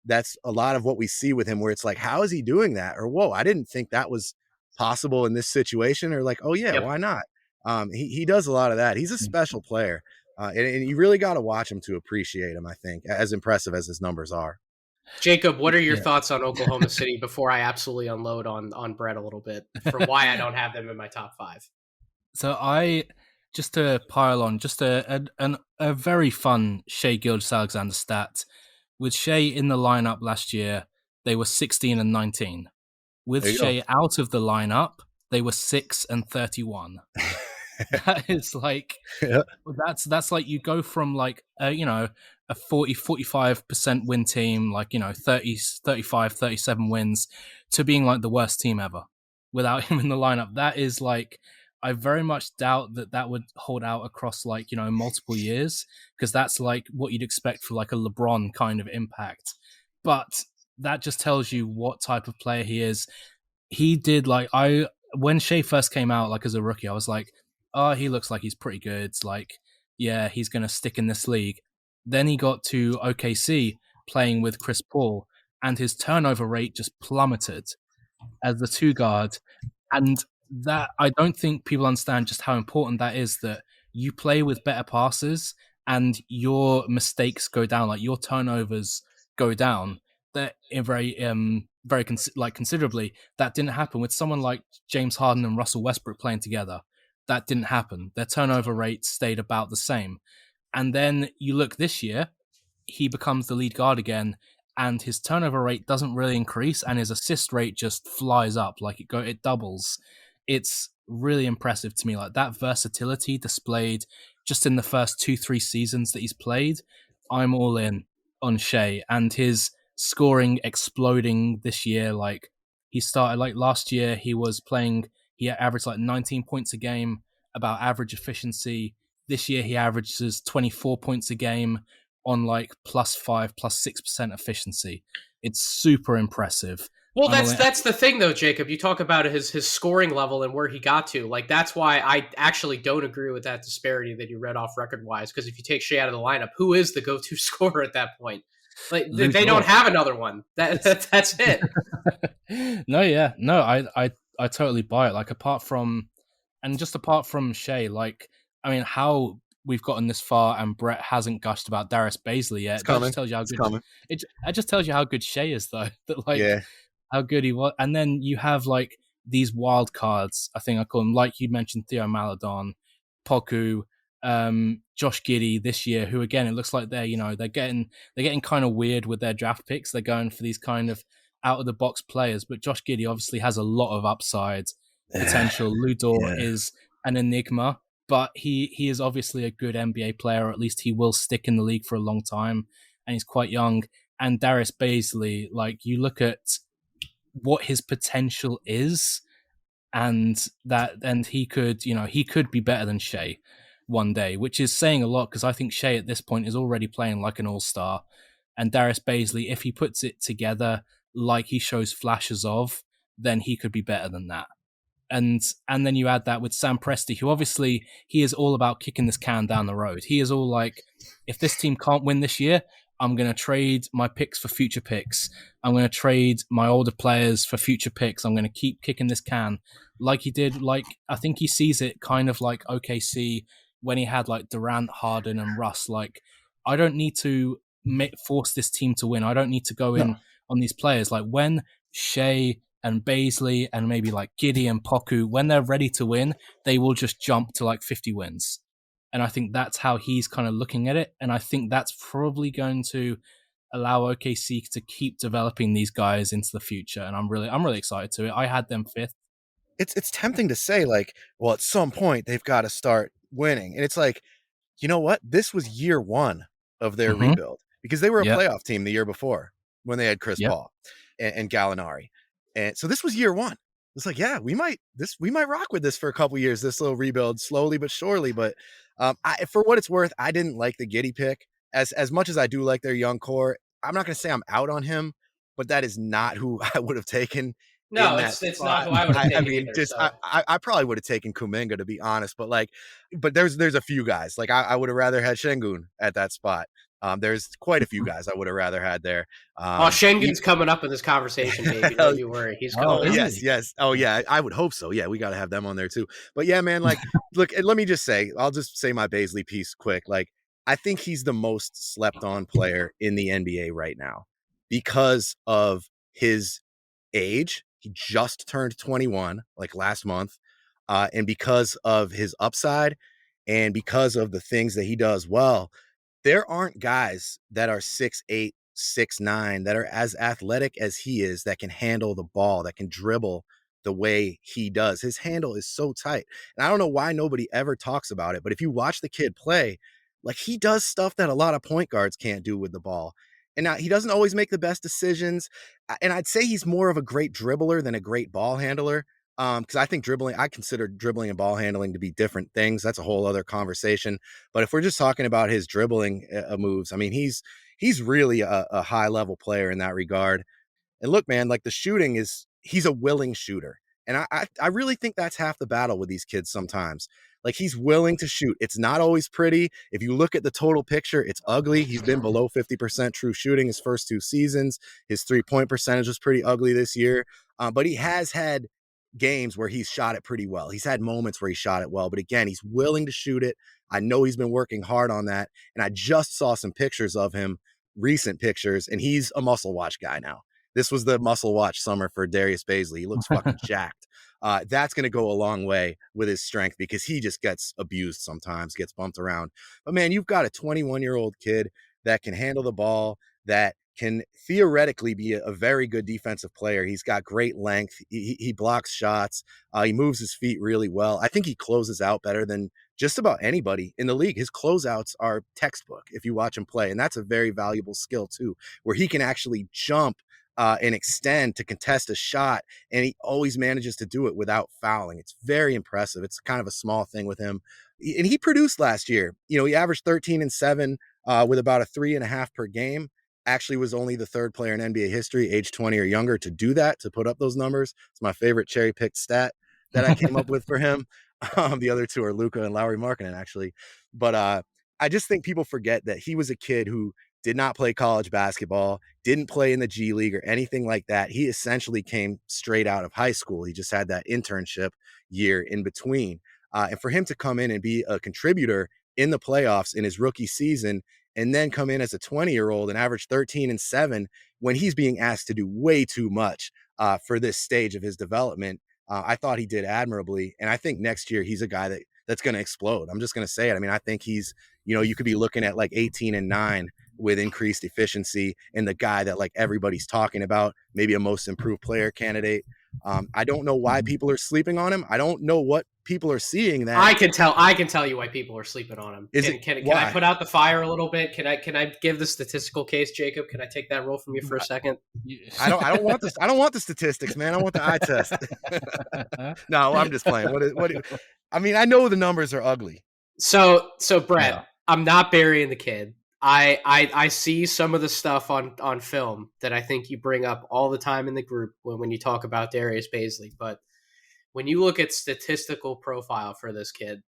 that's a lot of what we see with him, where it's like, how is he doing that? Or, whoa, I didn't think that was possible in this situation. Or like, oh yeah, why not? He does a lot of that. He's a special player, and you really got to watch him to appreciate him, I think, as impressive as his numbers are. Jacob, what are your thoughts on Oklahoma City before I absolutely unload on Brett a little bit for why I don't have them in my top five? So I just to pile on, just a very fun Shai Gilgeous-Alexander stat. With Shai in the lineup last year, they were 16 and 19. With Shai out of the lineup, they were 6 and 31. That is like, that's like you go from like a 45% win team, like 30, 35, 37 wins, to being like the worst team ever without him in the lineup. That is like, I very much doubt that would hold out across like multiple years, because that's like what you'd expect for like a LeBron kind of impact. But that just tells you what type of player he is. He did like, when Shai first came out like as a rookie, I was like, oh, he looks like he's pretty good. It's like, yeah, he's going to stick in this league. Then he got to OKC playing with Chris Paul, and his turnover rate just plummeted as the 2 guard. And that, I don't think people understand just how important that is, that you play with better passes and your mistakes go down, like your turnovers go down. That considerably. That didn't happen with someone like James Harden and Russell Westbrook playing together. That didn't happen. Their turnover rate stayed about the same. And then you look this year, he becomes the lead guard again, and his turnover rate doesn't really increase, and his assist rate just flies up, like it doubles. It's really impressive to me, like that versatility displayed just in the first 2-3 seasons that he's played. I'm all in on Shai, and his scoring exploding this year. Like, he started like last year, he averaged like 19 points a game, about average efficiency. This year he averages 24 points a game on like +5, +6% efficiency. It's super impressive. Well, that's the thing though, Jacob. You talk about his scoring level and where he got to. Like, that's why I actually don't agree with that disparity that you read off record-wise. Because if you take Shai out of the lineup, who is the go-to scorer at that point? Like, they don't have another one. That's it. No, I totally buy it. Like, apart from Shai, like, I mean, how we've gotten this far and Brett hasn't gushed about Darius Baisley yet. That just tells you how good. It just tells you how good Shai is, though. That like how good he was. And then you have like these wild cards. I think I call them, like you mentioned, Theo Maledon, Poku, Josh Giddey this year, who again, it looks like they're getting kind of weird with their draft picks. They're going for these kind of out of the box players, but Josh Giddey obviously has a lot of upside potential. Ludor is an enigma, but he is obviously a good NBA player, or at least he will stick in the league for a long time, and he's quite young. And Darius Baisley, like, you look at what his potential is, and he could be better than Shai one day, which is saying a lot, because I think Shai at this point is already playing like an all-star, and Darius Baisley, if he puts it together like he shows flashes of, then he could be better than that. And then you add that with Sam Presti, who obviously, he is all about kicking this can down the road. He is all like, if this team can't win this year, I'm going to trade my picks for future picks. I'm going to trade my older players for future picks. I'm going to keep kicking this can like he did. Like, I think he sees it kind of like OKC when he had like Durant, Harden, and Russ. Like, I don't need to force this team to win. I don't need to go in on these players. Like, when Shai and Baisley and maybe like Giddey and Poku, when they're ready to win, they will just jump to like 50 wins. And I think that's how he's kind of looking at it. And I think that's probably going to allow OKC to keep developing these guys into the future. And I'm really excited to it. I had them 5th. It's tempting to say, like, well, at some point they've got to start winning. And it's like, you know what? This was year 1 of their rebuild, because they were a playoff team the year before when they had Chris Paul and Gallinari. And so this was year 1. It's like, yeah, we might rock with this for a couple years, this little rebuild, slowly but surely. But for what it's worth, I didn't like the Giddey pick as much as I do like their young core. I'm not going to say I'm out on him, but that is not who I would have taken. No, it's not who I would have taken. I mean, I probably would have taken Kuminga, to be honest. But there's a few guys. Like, I would have rather had Şengün at that spot. There's quite a few guys I would have rather had there. Şengün's coming up in this conversation, baby. Don't you worry. He's coming. Yes. Oh, yeah. I would hope so. Yeah, we got to have them on there too. But yeah, man, like, look, let me just say, I'll just say my Baisley piece quick. Like, I think he's the most slept on player in the NBA right now because of his age. He just turned 21 like last month. And because of his upside, And because of the things that he does well, there aren't guys that are 6'8", 6'9", that are as athletic as he is, that can handle the ball, that can dribble the way he does. His handle is so tight. And I don't know why nobody ever talks about it, but if you watch the kid play, like, he does stuff that a lot of point guards can't do with the ball. And now he doesn't always make the best decisions. And I'd say he's more of a great dribbler than a great ball handler. Because I consider dribbling and ball handling to be different things. That's a whole other conversation. But if we're just talking about his dribbling moves, I mean, he's really a high level player in that regard. And look, man, like, the shooting he's a willing shooter. And I really think that's half the battle with these kids sometimes. Like, he's willing to shoot. It's not always pretty. If you look at the total picture, it's ugly. He's been below 50% true shooting his first 2 seasons. His 3-point percentage was pretty ugly this year. But he has had games where he's shot it pretty well. He's had moments where he shot it well. But again, he's willing to shoot it. I know he's been working hard on that. And I just saw some pictures of him, recent pictures, and he's a muscle watch guy now. This was the muscle watch summer for Darius Baisley. He looks fucking jacked. That's going to go a long way with his strength, because he just gets abused sometimes, gets bumped around. But man, you've got a 21-year-old kid that can handle the ball, that can theoretically be a very good defensive player. He's got great length. He blocks shots. He moves his feet really well. I think he closes out better than just about anybody in the league. His closeouts are textbook if you watch him play. And that's a very valuable skill too, where he can actually jump and extend to contest a shot, and he always manages to do it without fouling. It's very impressive. It's kind of a small thing with him. And he produced last year. You know, he averaged 13 and 7 with about a 3.5 per game. Actually was only the 3rd player in NBA history, age 20 or younger, to do that, to put up those numbers. It's my favorite cherry-picked stat that I came up with for him. The other 2 are Luca and Laurie Markkanen, actually. But I just think people forget that he was a kid who did not play college basketball, didn't play in the G League or anything like that. He essentially came straight out of high school. He just had that internship year in between. And for him to come in and be a contributor in the playoffs in his rookie season, and then come in as a 20-year-old and average 13 and 7 when he's being asked to do way too much for this stage of his development, I thought he did admirably. And I think next year he's a guy that's going to explode. I'm just going to say it. I mean, I think he's, you could be looking at like 18 and 9 with increased efficiency, and the guy that like everybody's talking about, maybe a most improved player candidate. I don't know why people are sleeping on him. I don't know what people are seeing that. I can tell you why people are sleeping on him. Can I put out the fire a little bit? Can I give the statistical case, Jacob? Can I take that role from you for a second? I don't want this. I don't want the statistics, man. I want the eye test. No, I'm just playing. I mean, I know the numbers are ugly. So Brett, yeah. I'm not burying the kid. I see some of the stuff on film that I think you bring up all the time in the group when you talk about Darius Baisley. But when you look at statistical profile for this kid,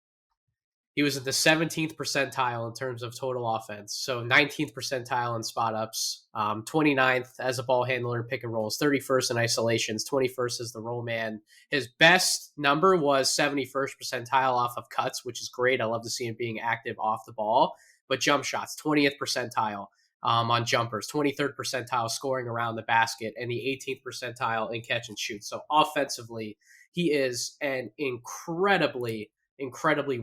he was at the 17th percentile in terms of total offense. So 19th percentile in spot ups, 29th as a ball handler in pick and rolls, 31st in isolations, 21st as the roll man. His best number was 71st percentile off of cuts, which is great. I love to see him being active off the ball. But jump shots, 20th percentile on jumpers, 23rd percentile scoring around the basket, and the 18th percentile in catch and shoot. So offensively, he is an incredibly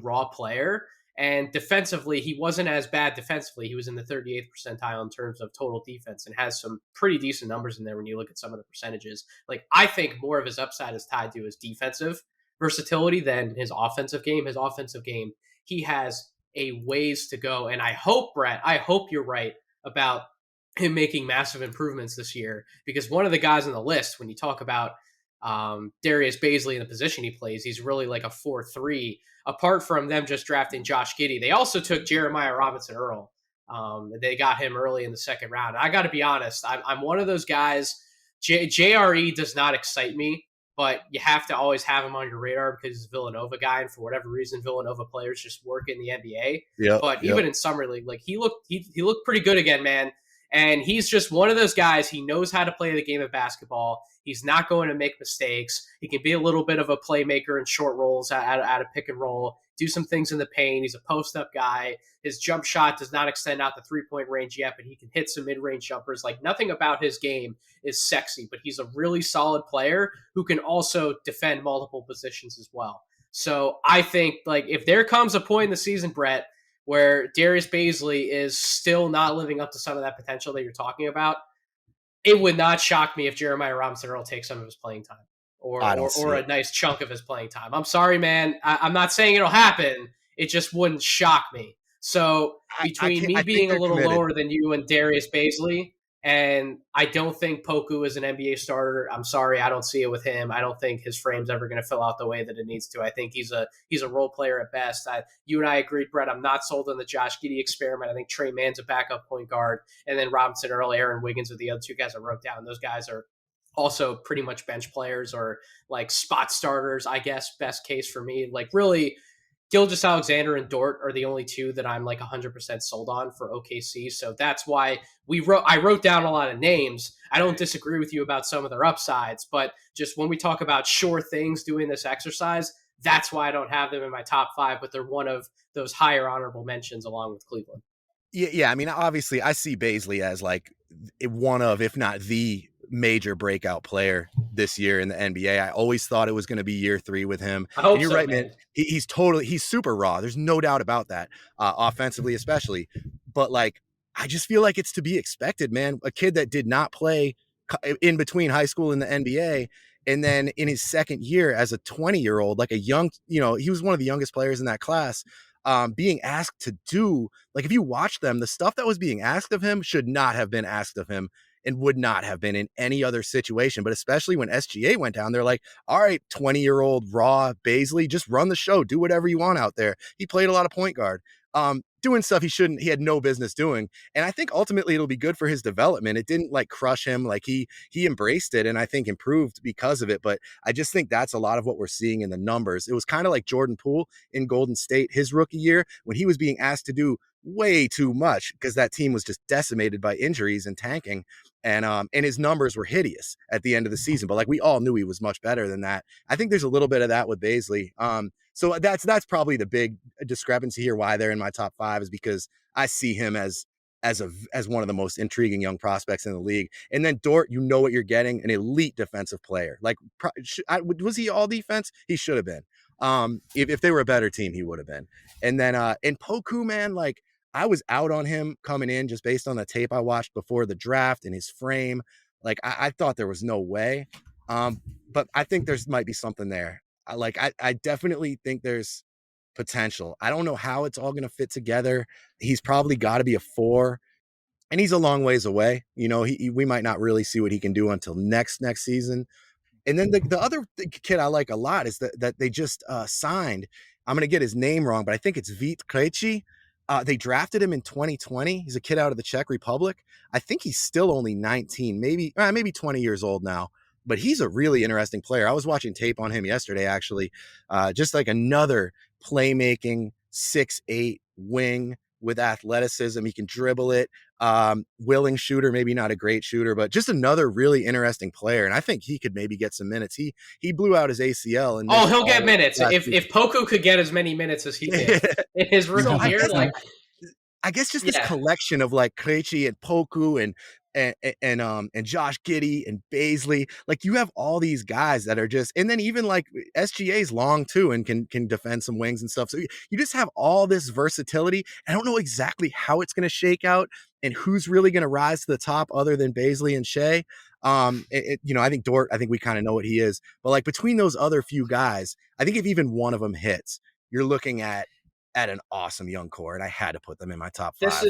raw player. And defensively, he wasn't as bad defensively. He was in the 38th percentile in terms of total defense and has some pretty decent numbers in there when you look at some of the percentages. Like, I think more of his upside is tied to his defensive versatility than his offensive game. His offensive game, he has a ways to go. And I hope, Brett, you're right about him making massive improvements this year, because one of the guys on the list, when you talk about Darius Baisley in the position he plays, he's really like a 4-3. Apart from them just drafting Josh Giddey, they also took Jeremiah Robinson Earl. They got him early in the second round. I got to be honest, I'm one of those guys. JRE does not excite me, but you have to always have him on your radar because he's a Villanova guy, and for whatever reason, Villanova players just work in the NBA. But even in summer league, like he looked pretty good again, man. And he's just one of those guys. He knows how to play the game of basketball. He's not going to make mistakes. He can be a little bit of a playmaker in short rolls out of pick and roll, do some things in the paint. He's a post-up guy. His jump shot does not extend out the three-point range yet, but he can hit some mid-range jumpers. Like, nothing about his game is sexy, but he's a really solid player who can also defend multiple positions as well. So I think like if there comes a point in the season, Brett, where Darius Baisley is still not living up to some of that potential that you're talking about, it would not shock me if Jeremiah Robinson Earl takes some of his playing time or a nice chunk of his playing time. I'm sorry, man. I'm not saying it'll happen. It just wouldn't shock me. So between me being a little lower than you and Darius Baisley, and I don't think Poku is an NBA starter. I'm sorry, I don't see it with him. I don't think his frame's ever going to fill out the way that it needs to. I think he's a role player at best. You and I agreed, Brett. I'm not sold on the Josh Giddey experiment. I think Trey Mann's a backup point guard, and then Robinson Earl, Aaron Wiggins are the other two guys I wrote down. Those guys are also pretty much bench players or like spot starters, I guess, best case for me. Like really, Gilgeous-Alexander and Dort are the only two that I'm like 100% sold on for OKC. So that's why I wrote down a lot of names. I don't disagree with you about some of their upsides, but just when we talk about sure things doing this exercise, that's why I don't have them in my top 5, but they're one of those higher honorable mentions along with Cleveland. Yeah. I mean, obviously I see Baisley as like one of, if not the major breakout player this year in the NBA. I always thought it was going to be year 3 with him. I hope and you're so, right, man. He's super raw. There's no doubt about that, offensively especially. But like, I just feel like it's to be expected, man. A kid that did not play in between high school and the NBA, and then in his second year as a 20-year-old, like a young, he was one of the youngest players in that class. Being asked to do, like, if you watch them, the stuff that was being asked of him should not have been asked of him and would not have been in any other situation. But especially when SGA went down, they're like, all right, 20-year-old raw Baisley, just run the show, do whatever you want out there. He played a lot of point guard, doing stuff he had no business doing. And I think ultimately it'll be good for his development. It didn't like crush him. Like he embraced it and I think improved because of it. But I just think that's a lot of what we're seeing in the numbers. It was kind of like Jordan Poole in Golden State, his rookie year, when he was being asked to do way too much because that team was just decimated by injuries and tanking. And his numbers were hideous at the end of the season. But like we all knew he was much better than that. I think there's a little bit of that with Baisley. So that's probably the big discrepancy here. Why they're in my top 5 is because I see him as one of the most intriguing young prospects in the league. And then Dort, you know what you're getting, an elite defensive player. Like, was he all defense? He should have been. If they were a better team, he would have been. And then in Poku, man, like I was out on him coming in just based on the tape I watched before the draft and his frame. Like I thought there was no way. But I think there's might be something there. I definitely think there's potential. I don't know how it's all going to fit together. He's probably got to be a 4 and he's a long ways away. We might not really see what he can do until next season. And then the other kid I like a lot is that they just signed. I'm going to get his name wrong, but I think it's Vít Krejci. They drafted him in 2020. He's a kid out of the Czech Republic. I think he's still only 19, maybe 20 years old now. But he's a really interesting player. I was watching tape on him yesterday, actually. Just like another playmaking 6'8" wing with athleticism. He can dribble it. Willing shooter, maybe not a great shooter, but just another really interesting player. And I think he could maybe get some minutes. He blew out his ACL. And he'll get minutes. If Poku could get as many minutes as he did in his rookie year, I guess just this collection of like Krejci and Poku and Josh Giddey and Baisley, like you have all these guys that are just, and then even like SGA's long too and can defend some wings and stuff. So you just have all this versatility. I don't know exactly how it's going to shake out and who's really going to rise to the top other than Baisley and Shea. I think Dort, I think we kind of know what he is, but like between those other few guys, I think if even one of them hits, you're looking at an awesome young core, and I had to put them in my top 5.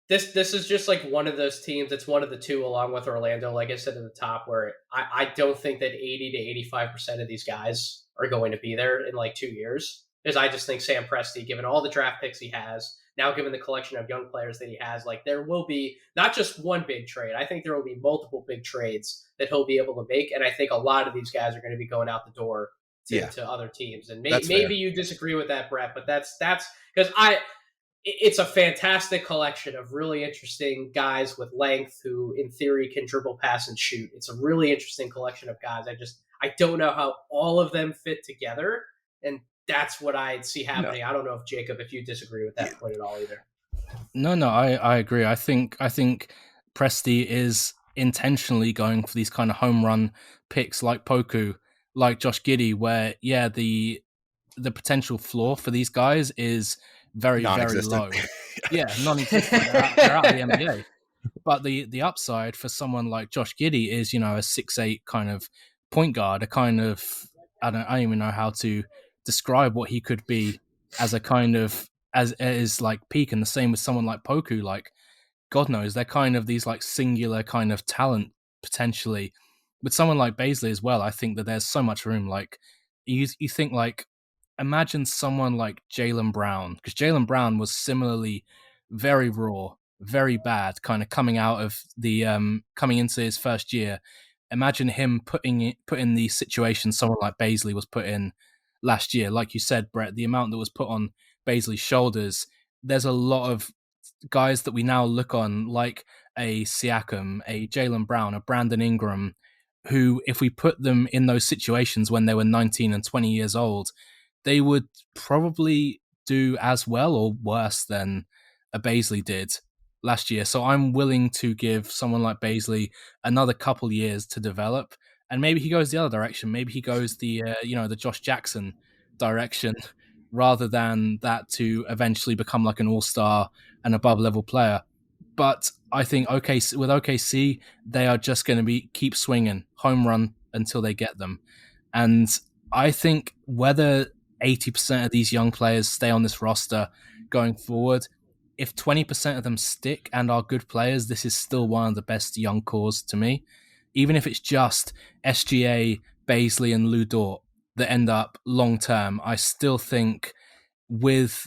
This is just like one of those teams. It's one of the two, along with Orlando, like I said at the top, where I don't think that 80 to 85% of these guys are going to be there in like 2 years. Because I just think Sam Presti, given all the draft picks he has, now given the collection of young players that he has, like there will be not just one big trade. I think there will be multiple big trades that he'll be able to make. And I think a lot of these guys are going to be going out the door to other teams. And maybe you disagree with that, Brett, but that's because it's a fantastic collection of really interesting guys with length who, in theory, can dribble, pass, and shoot. It's a really interesting collection of guys. I don't know how all of them fit together, and that's what I see happening. No. I don't know if Jacob, if you disagree with that point at all either. No, I agree. I think Presti is intentionally going for these kind of home run picks like Poku, like Josh Giddey, where the potential floor for these guys is very, very low. Yeah, non-existent. They're out of the NBA. But the upside for someone like Josh Giddey is, a 6'8" kind of point guard, a kind of I don't even know how to describe what he could be as a kind of as like peak, and the same with someone like Poku. Like, God knows, they're kind of these like singular kind of talent potentially. With someone like Baisley as well, I think that there's so much room. Like you think like imagine someone like Jalen Brown, because Jalen Brown was similarly very raw, very bad, kind of coming out of the coming into his first year. Imagine him put in the situation someone like Baisley was put in last year. Like you said, Brett, the amount that was put on Baisley's shoulders. There's a lot of guys that we now look on, like a Siakam, a Jalen Brown, a Brandon Ingram, who, if we put them in those situations when they were 19 and 20 years old, they would probably do as well or worse than a Baisley did last year. So I'm willing to give someone like Baisley another couple years to develop, and maybe he goes the other direction. Maybe he goes the the Josh Jackson direction rather than that, to eventually become like an all-star and above level player. But I think with OKC, they are just going to keep swinging home run until they get them. And I think whether 80% of these young players stay on this roster going forward, if 20% of them stick and are good players, this is still one of the best young cores to me. Even if it's just SGA, Baisley, and Lou Dort that end up long term, I still think with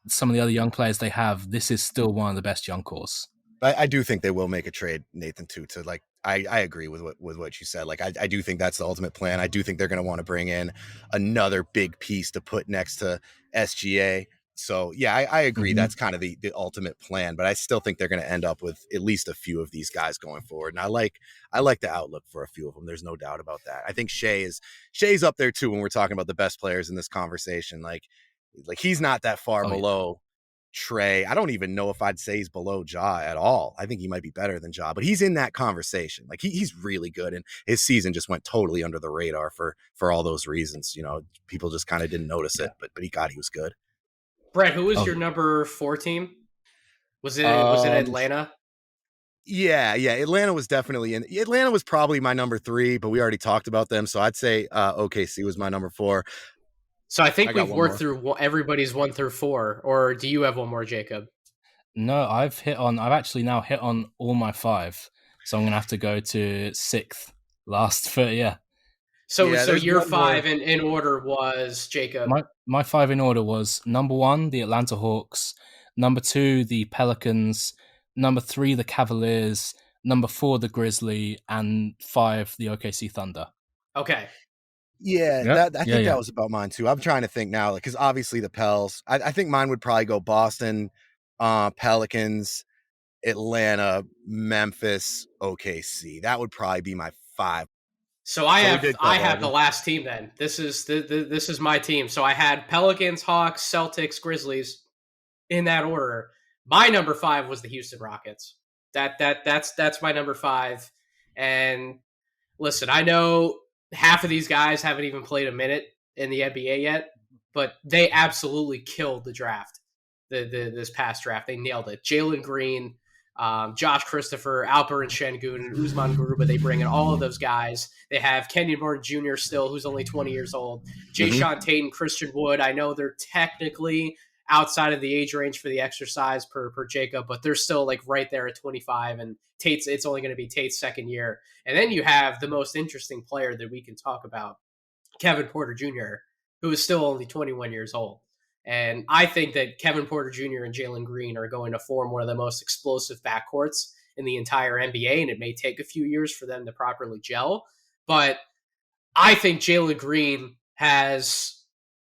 some of the other young players they have, this is still one of the best young cores. I do think they will make a trade, Nathan, too, to like, I agree with what you said. Like, I do think that's the ultimate plan. I do think they're going to want to bring in another big piece to put next to SGA. So yeah, I agree. Mm-hmm. That's kind of the ultimate plan, but I still think they're going to end up with at least a few of these guys going forward. And I like the outlook for a few of them. There's no doubt about that. I think Shai's up there too when we're talking about the best players in this conversation. Like he's not that far below Trey. I don't even know if I'd say he's below Ja at all. I think he might be better than Ja, but he's in that conversation. Like he's really good, and his season just went totally under the radar for all those reasons. People just kind of didn't notice it, but he was good. Brett, who was your number 4 team? Was it Atlanta? Yeah. Atlanta was definitely in. Atlanta was probably my number 3, but we already talked about them, so I'd say OKC was my number 4. So I think we've worked through everybody's 1 through 4, or do you have one more, Jacob? No, I've actually now hit on all my 5, so I'm gonna have to go to 6th last for yeah. So your 5 in order was, Jacob? My 5 in order was number 1, the Atlanta Hawks, number 2, the Pelicans, number 3, the Cavaliers, number 4, the Grizzlies, and 5, the OKC Thunder. Okay. Yeah, yep. I think that was about mine too. I'm trying to think now, because obviously the Pels. I think mine would probably go Boston, Pelicans, Atlanta, Memphis, OKC. That would probably be my 5. So I have the last team then. This is my team. So I had Pelicans, Hawks, Celtics, Grizzlies in that order. My number 5 was the Houston Rockets. That's my number 5. And listen, I know half of these guys haven't even played a minute in the NBA yet, but they absolutely killed the draft. This past draft, they nailed it. Jalen Green, Josh Christopher, Alperen Şengün, Usman Garuba, they bring in all of those guys. They have Kenyon Martin Jr. still, who's only 20 years old. Jayshawn Tate, Christian Wood. I know they're technically outside of the age range for the exercise per Jacob, but they're still like right there at 25, and it's only going to be Tate's second year. And then you have the most interesting player that we can talk about, Kevin Porter Jr., who is still only 21 years old. And I think that Kevin Porter Jr. and Jalen Green are going to form one of the most explosive backcourts in the entire NBA, and it may take a few years for them to properly gel. But I think Jalen Green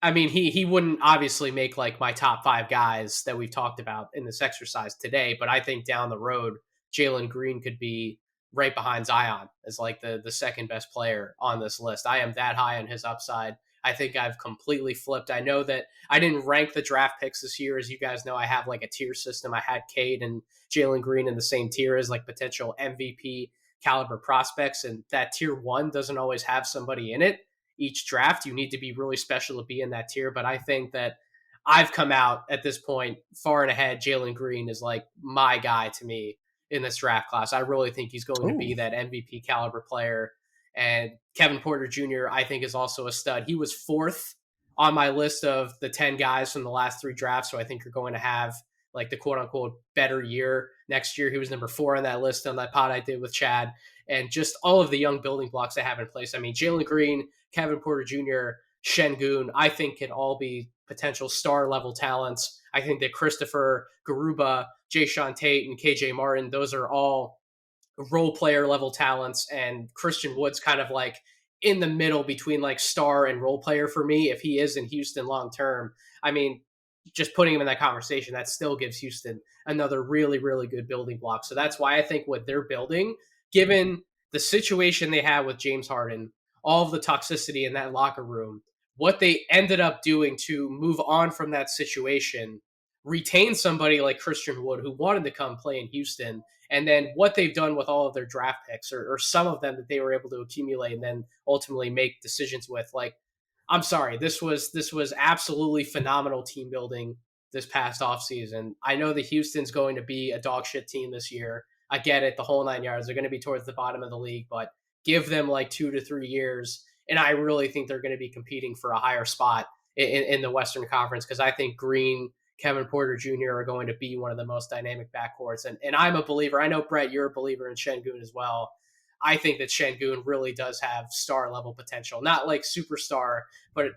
he wouldn't obviously make like my top 5 guys that we've talked about in this exercise today, but I think down the road, Jalen Green could be right behind Zion as like the second best player on this list. I am that high on his upside. I think I've completely flipped. I know that I didn't rank the draft picks this year. As you guys know, I have like a tier system. I had Cade and Jalen Green in the same tier as like potential MVP caliber prospects, and that tier 1 doesn't always have somebody in it. Each draft, you need to be really special to be in that tier. But I think that I've come out at this point far and ahead. Jalen Green is like my guy to me in this draft class. I really think he's going to be that MVP caliber player. And Kevin Porter Jr., I think, is also a stud. He was 4th on my list of the 10 guys from the last 3 drafts. So I think you're going to have like the quote unquote better year next year. He was number 4 on that list on that pod I did with Chad. And just all of the young building blocks they have in place. I mean, Jalen Green, Kevin Porter Jr., Şengün, I think can all be potential star level talents. I think that Christopher Garuba, Jayshawn Tate, and KJ Martin, those are all role player level talents. And Christian Wood's kind of like in the middle between like star and role player for me. If he is in Houston long term, I mean, just putting him in that conversation, that still gives Houston another really, really good building block. So that's why I think what they're building, given the situation they had with James Harden, all of the toxicity in that locker room, what they ended up doing to move on from that situation, retain somebody like Christian Wood who wanted to come play in Houston, and then what they've done with all of their draft picks or some of them that they were able to accumulate and then ultimately make decisions with. Like, I'm sorry, this was absolutely phenomenal team building this past offseason. I know that Houston's going to be a dog shit team this year. I get it, the whole 9 yards. They're going to be towards the bottom of the league, but give them like 2 to 3 years, and I really think they're going to be competing for a higher spot in the Western Conference, because I think Green, Kevin Porter Jr. are going to be one of the most dynamic backcourts. And I'm a believer. I know, Brett, you're a believer in Şengün as well. I think that Şengün really does have star level potential. Not like superstar, but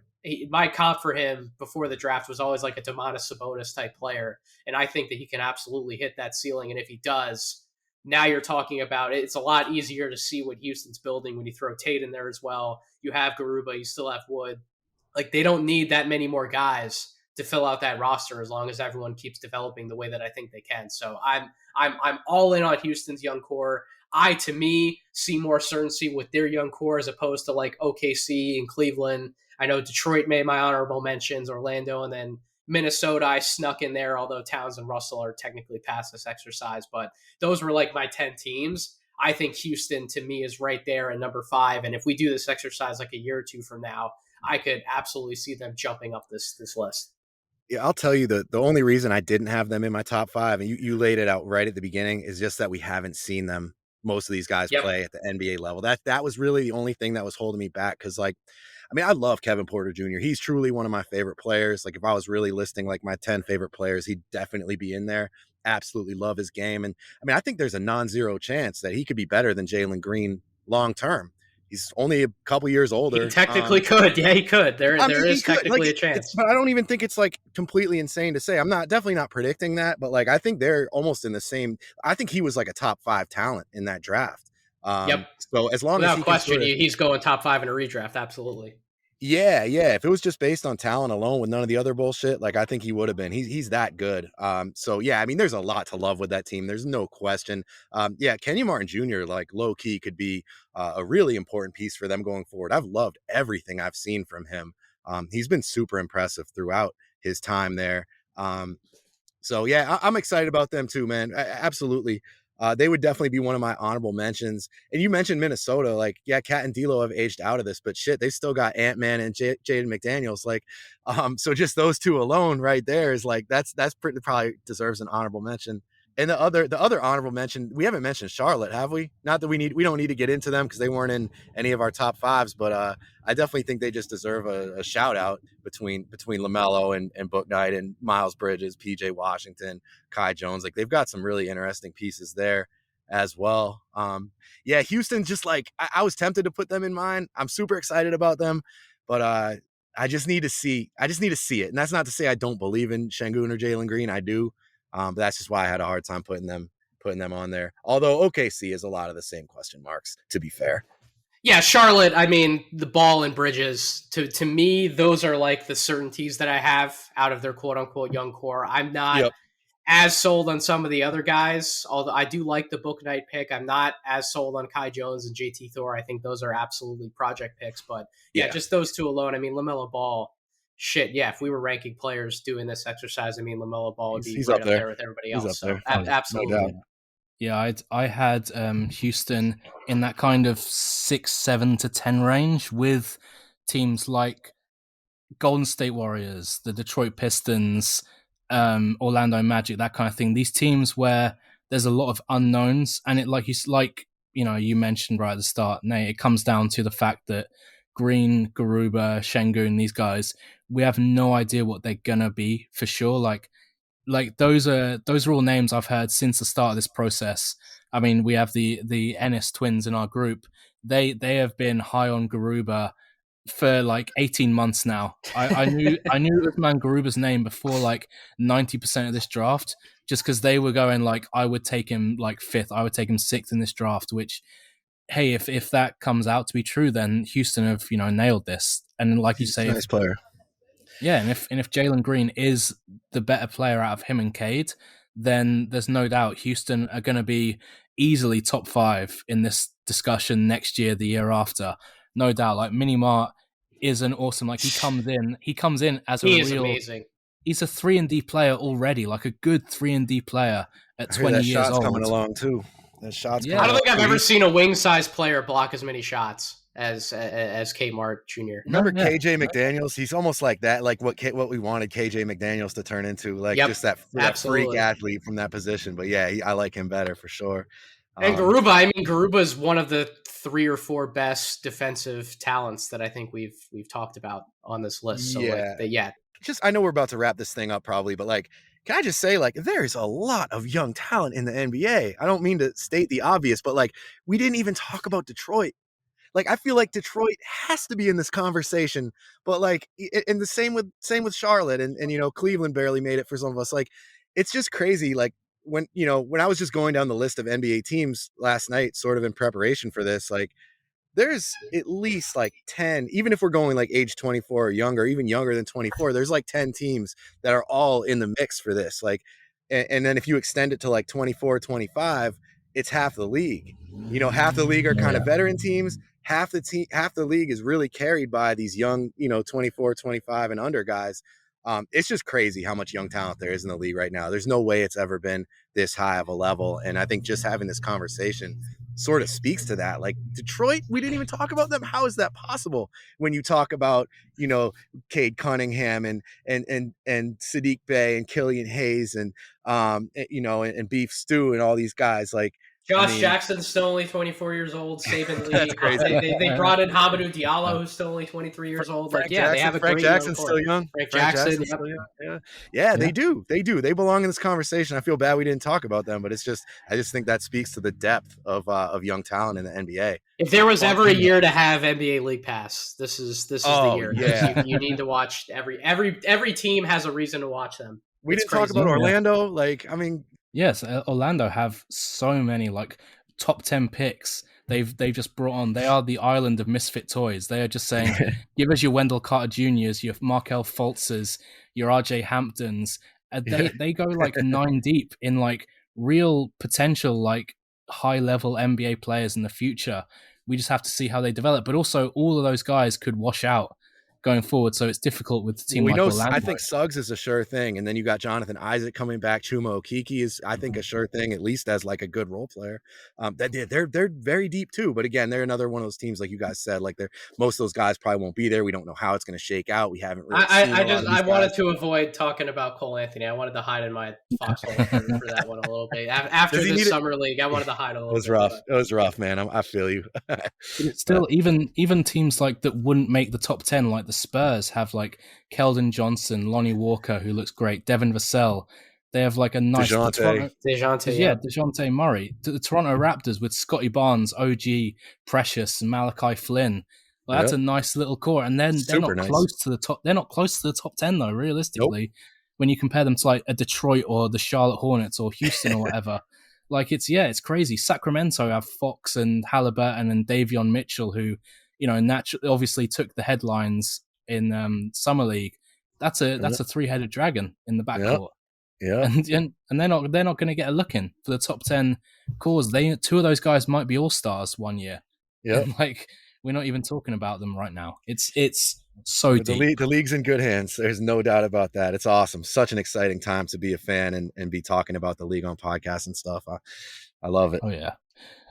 my comp for him before the draft was always like a Domantas Sabonis type player. And I think that he can absolutely hit that ceiling. And if he does, now you're talking about it's a lot easier to see what Houston's building when you throw Tate in there as well. You have Garuba, you still have Wood. Like, they don't need that many more guys to fill out that roster as long as everyone keeps developing the way that I think they can. So I'm all in on Houston's young core. To me, see more certainty with their young core as opposed to like OKC and Cleveland. I know Detroit made my honorable mentions, Orlando, and then Minnesota I snuck in there, although Towns and Russell are technically past this exercise. But those were like my 10 teams. I think Houston, to me, is right there at number 5. And if we do this exercise like a year or two from now, I could absolutely see them jumping up this list. Yeah, I'll tell you the only reason I didn't have them in my top 5, and you laid it out right at the beginning, is just that we haven't seen them, most of these guys play at the NBA level. That was really the only thing that was holding me back. Cause like, I mean, I love Kevin Porter Jr. He's truly one of my favorite players. Like, if I was really listing like my 10 favorite players, he'd definitely be in there. Absolutely love his game. And I mean, I think there's a non-zero chance that he could be better than Jalen Green long term. He's only a couple years older. He technically could. Yeah, he could. There is technically a chance. But I don't even think it's like completely insane to say. I'm definitely not predicting that, but like, I think they're almost in the same. I think he was like a top 5 talent in that draft. So as long as without question, he's going top 5 in a redraft. Absolutely. Yeah. If it was just based on talent alone with none of the other bullshit, like I think he would have been. He's that good. So yeah, I mean, there's a lot to love with that team. There's no question. Kenyon Martin Jr. like low key could be a really important piece for them going forward. I've loved everything I've seen from him. He's been super impressive throughout his time there. So yeah, I'm excited about them too, man. Absolutely. They would definitely be one of my honorable mentions. And you mentioned Minnesota, like, yeah, Cat and D'Lo have aged out of this, but shit, they still got Ant-Man and Jaden McDaniels. Like, so just those two alone right there is like, that's pretty, probably deserves an honorable mention. And the other honorable mention, we haven't mentioned Charlotte, have we? Not that we don't need to get into them because they weren't in any of our top 5s, but I definitely think they just deserve a shout out between LaMelo and Book Knight and Miles Bridges, PJ Washington, Kai Jones. Like, they've got some really interesting pieces there as well. Houston, just like I was tempted to put them in mine. I'm super excited about them, but I just need to see it. And that's not to say I don't believe in Şengün or Jalen Green. I do. But that's just why I had a hard time putting them on there. Although OKC is a lot of the same question marks, to be fair. Yeah, Charlotte, I mean, the Ball and Bridges, to me, those are like the certainties that I have out of their quote-unquote young core. I'm not as sold on some of the other guys, although I do like the Book Knight pick. I'm not as sold on Kai Jones and JT Thor. I think those are absolutely project picks. But yeah, just those two alone. I mean, LaMelo Ball, shit, yeah, if we were ranking players doing this exercise, I mean, LaMelo Ball would be right up there with everybody else. So absolutely. No doubt. Yeah, I had Houston in that kind of 6, 7 to 10 range with teams like Golden State Warriors, the Detroit Pistons, Orlando Magic, that kind of thing. These teams where there's a lot of unknowns, and it you mentioned right at the start, Nate. It comes down to the fact that Green, Garuba, Şengün, these guys, we have no idea what they're gonna be for sure. Like those are all names I've heard since the start of this process. I mean, we have the Ennis twins in our group. They have been high on Garuba for like 18 months now. I knew Uthman Garuba's name before like 90% of this draft, just because they were going like, I would take him like 5th, I would take him 6th in this draft, which, hey, if that comes out to be true, then Houston have, nailed this. And like you say, nice player. Yeah, and if Jalen Green is the better player out of him and Cade, then there's no doubt Houston are going to be easily top 5 in this discussion next year, the year after. No doubt. Like Minimart is an awesome. Like he comes in as he is amazing. He's a 3-and-D player already, like a good 3-and-D player at 20 years shot's old. Coming along too. That shot's I don't think I've ever seen a wing-sized player block as many shots as Kmart Jr. Remember KJ McDaniels? He's almost like that, like what we wanted KJ McDaniels to turn into, like just that freak athlete from that position. But yeah, I like him better for sure. And Garuba is one of the 3 or 4 best defensive talents that I think we've talked about on this list. So I know we're about to wrap this thing up probably, but like, can I just say, like, there's a lot of young talent in the NBA. I don't mean to state the obvious, but like, we didn't even talk about Detroit. Like, I feel like Detroit has to be in this conversation, but like, and the same with Charlotte and Cleveland barely made it for some of us. Like, it's just crazy. Like when I was just going down the list of NBA teams last night, sort of in preparation for this, like there's at least like 10, even if we're going like age 24 or younger, even younger than 24, there's like 10 teams that are all in the mix for this. Like, and then if you extend it to like 24, 25, it's half the league. Half the league are kind of veteran teams. Half the league is really carried by these young, 24, 25 and under guys. It's just crazy how much young talent there is in the league right now. There's no way it's ever been this high of a level. And I think just having this conversation sort of speaks to that. Like Detroit, we didn't even talk about them. How is that possible when you talk about, Cade Cunningham and Sadiq Bey and Killian Hayes and Beef Stew and all these guys? Like, Josh Jackson's still only 24 years old. Saban Lee. They brought in Hamidou Diallo, who's still only 23 years old. They have a Frank great Jackson's still young. Frank Jackson. Still young. Yeah, they do. They belong in this conversation. I feel bad we didn't talk about them, but I just think that speaks to the depth of young talent in the NBA. If there was ever a year to have NBA League Pass, this is the year. Yeah. You need to watch every team has a reason to watch them. We didn't talk about Orlando. Like, I mean. Yes, Orlando have so many like top 10 picks. They've just brought on. They are the island of misfit toys. They are just saying, give us your Wendell Carter Juniors, your Markel Fultzes, your RJ Hamptons. They go like 9 deep in like real potential, like high level NBA players in the future. We just have to see how they develop. But also, all of those guys could wash out going forward, so it's difficult with the team like Orlando. I think Suggs is a sure thing, and then you got Jonathan Isaac coming back. Chuma Okeke is, I think, a sure thing, at least as like a good role player. They're very deep too, but again, they're another one of those teams, like you guys said, like most of those guys probably won't be there. We don't know how it's going to shake out. We haven't really. I wanted to avoid talking about Cole Anthony. I wanted to hide in my foxhole for that one a little bit. After this summer league, I wanted to hide a little. It was rough. It was rough, man. I feel you. Still, even teams like that wouldn't make the top 10, like the Spurs have like Keldon Johnson, Lonnie Walker, who looks great, Devin Vassell. They have like a nice DeJounte Murray. The Toronto Raptors with Scotty Barnes, OG, Precious, and Malachi Flynn. Like, that's a nice little core, and then they're not close to the top. They're not close to the top 10 though. Realistically, when you compare them to like a Detroit or the Charlotte Hornets or Houston or whatever. Like it's crazy. Sacramento have Fox and Halliburton and Davion Mitchell, who naturally obviously took the headlines in summer league. That's a 3-headed dragon in the backcourt. Yeah, and they're not going to get a look in for the top 10 cores. 2 of those guys might be all stars one year. Yeah, like we're not even talking about them right now. It's so deep. The league's in good hands. There's no doubt about that. It's awesome. Such an exciting time to be a fan and be talking about the league on podcasts and stuff. I love it. Oh yeah.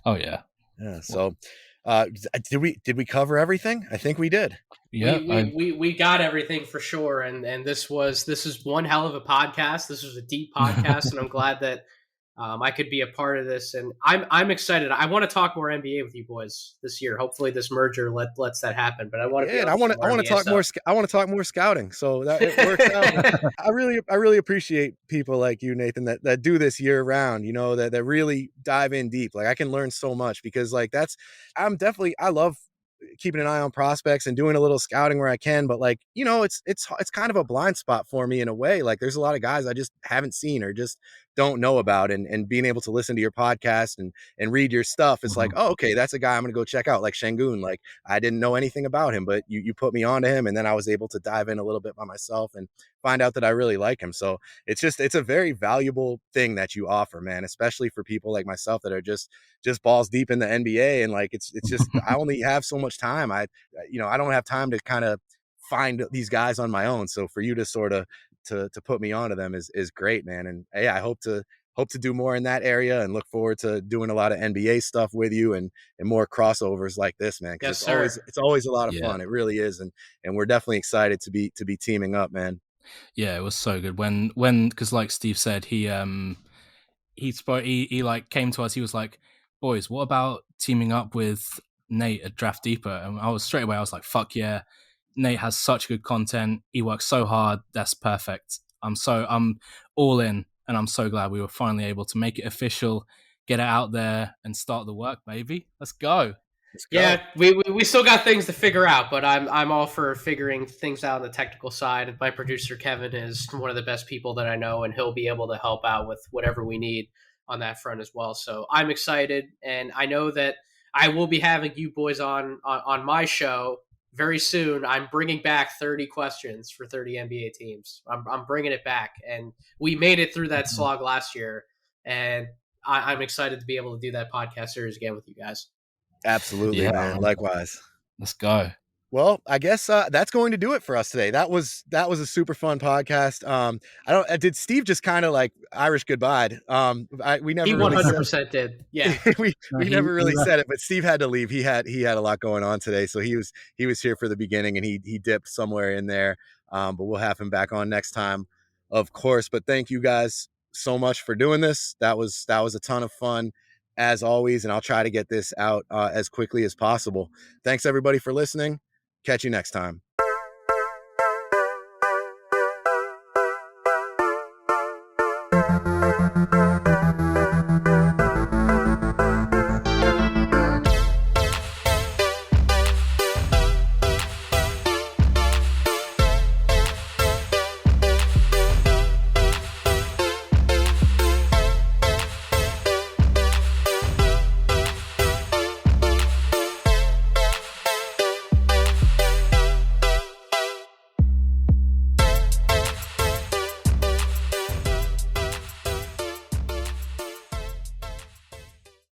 Oh yeah. Yeah. So, did we cover everything? I think we did. Yeah. We got everything for sure, and this is one hell of a podcast. This was a deep podcast, and I'm glad that I could be a part of this, and I'm excited. I want to talk more NBA with you boys this year. Hopefully, this merger lets that happen. But I want to. Yeah, and I want to talk more. I want to talk more scouting. So that it works out. I really appreciate people like you, Nathan, that do this year round. You know, that really dive in deep. Like I can learn so much because like I love keeping an eye on prospects and doing a little scouting where I can, but like, you know, it's kind of a blind spot for me in a way. Like there's a lot of guys I just haven't seen or just don't know about, and being able to listen to your podcast and read your stuff, it's like, oh, okay, that's a guy I'm going to go check out. Like Şengün, like I didn't know anything about him, but you put me onto him, and then I was able to dive in a little bit by myself and find out that I really like him. So it's a very valuable thing that you offer, man, especially for people like myself that are just balls deep in the NBA. And like, it's just, I only have so much time. I don't have time to kind of find these guys on my own. So for you to sort of, to put me onto them is great, man. And yeah, I hope to do more in that area, and look forward to doing a lot of NBA stuff with you and more crossovers like this, man. Yes, it's always a lot of fun. It really is. And we're definitely excited to be teaming up, man. Yeah, it was so good when because like Steve said, he like came to us. He was like, "Boys, what about teaming up with Nate at Draft Deeper?" And I was like, "Fuck yeah!" Nate has such good content. He works so hard. That's perfect. I'm all in, and I'm so glad we were finally able to make it official, get it out there, and start the work, baby. Let's go. Yeah, we still got things to figure out, but I'm all for figuring things out on the technical side. My producer Kevin is one of the best people that I know, and he'll be able to help out with whatever we need on that front as well. So I'm excited, and I know that I will be having you boys on my show very soon. I'm bringing back 30 questions for 30 NBA teams. I'm bringing it back, and we made it through that slog last year, and I'm excited to be able to do that podcast series again with you guys. Absolutely, man. Likewise. Let's go. Well, I guess that's going to do it for us today. That was a super fun podcast. Did Steve just kind of like Irish goodbye? We never. He 100% did. Yeah, we never really said it, but Steve had to leave. He had a lot going on today, so he was here for the beginning, and he dipped somewhere in there. But we'll have him back on next time, of course. But thank you guys so much for doing this. That was a ton of fun, as always, and I'll try to get this out as quickly as possible. Thanks everybody for listening. Catch you next time.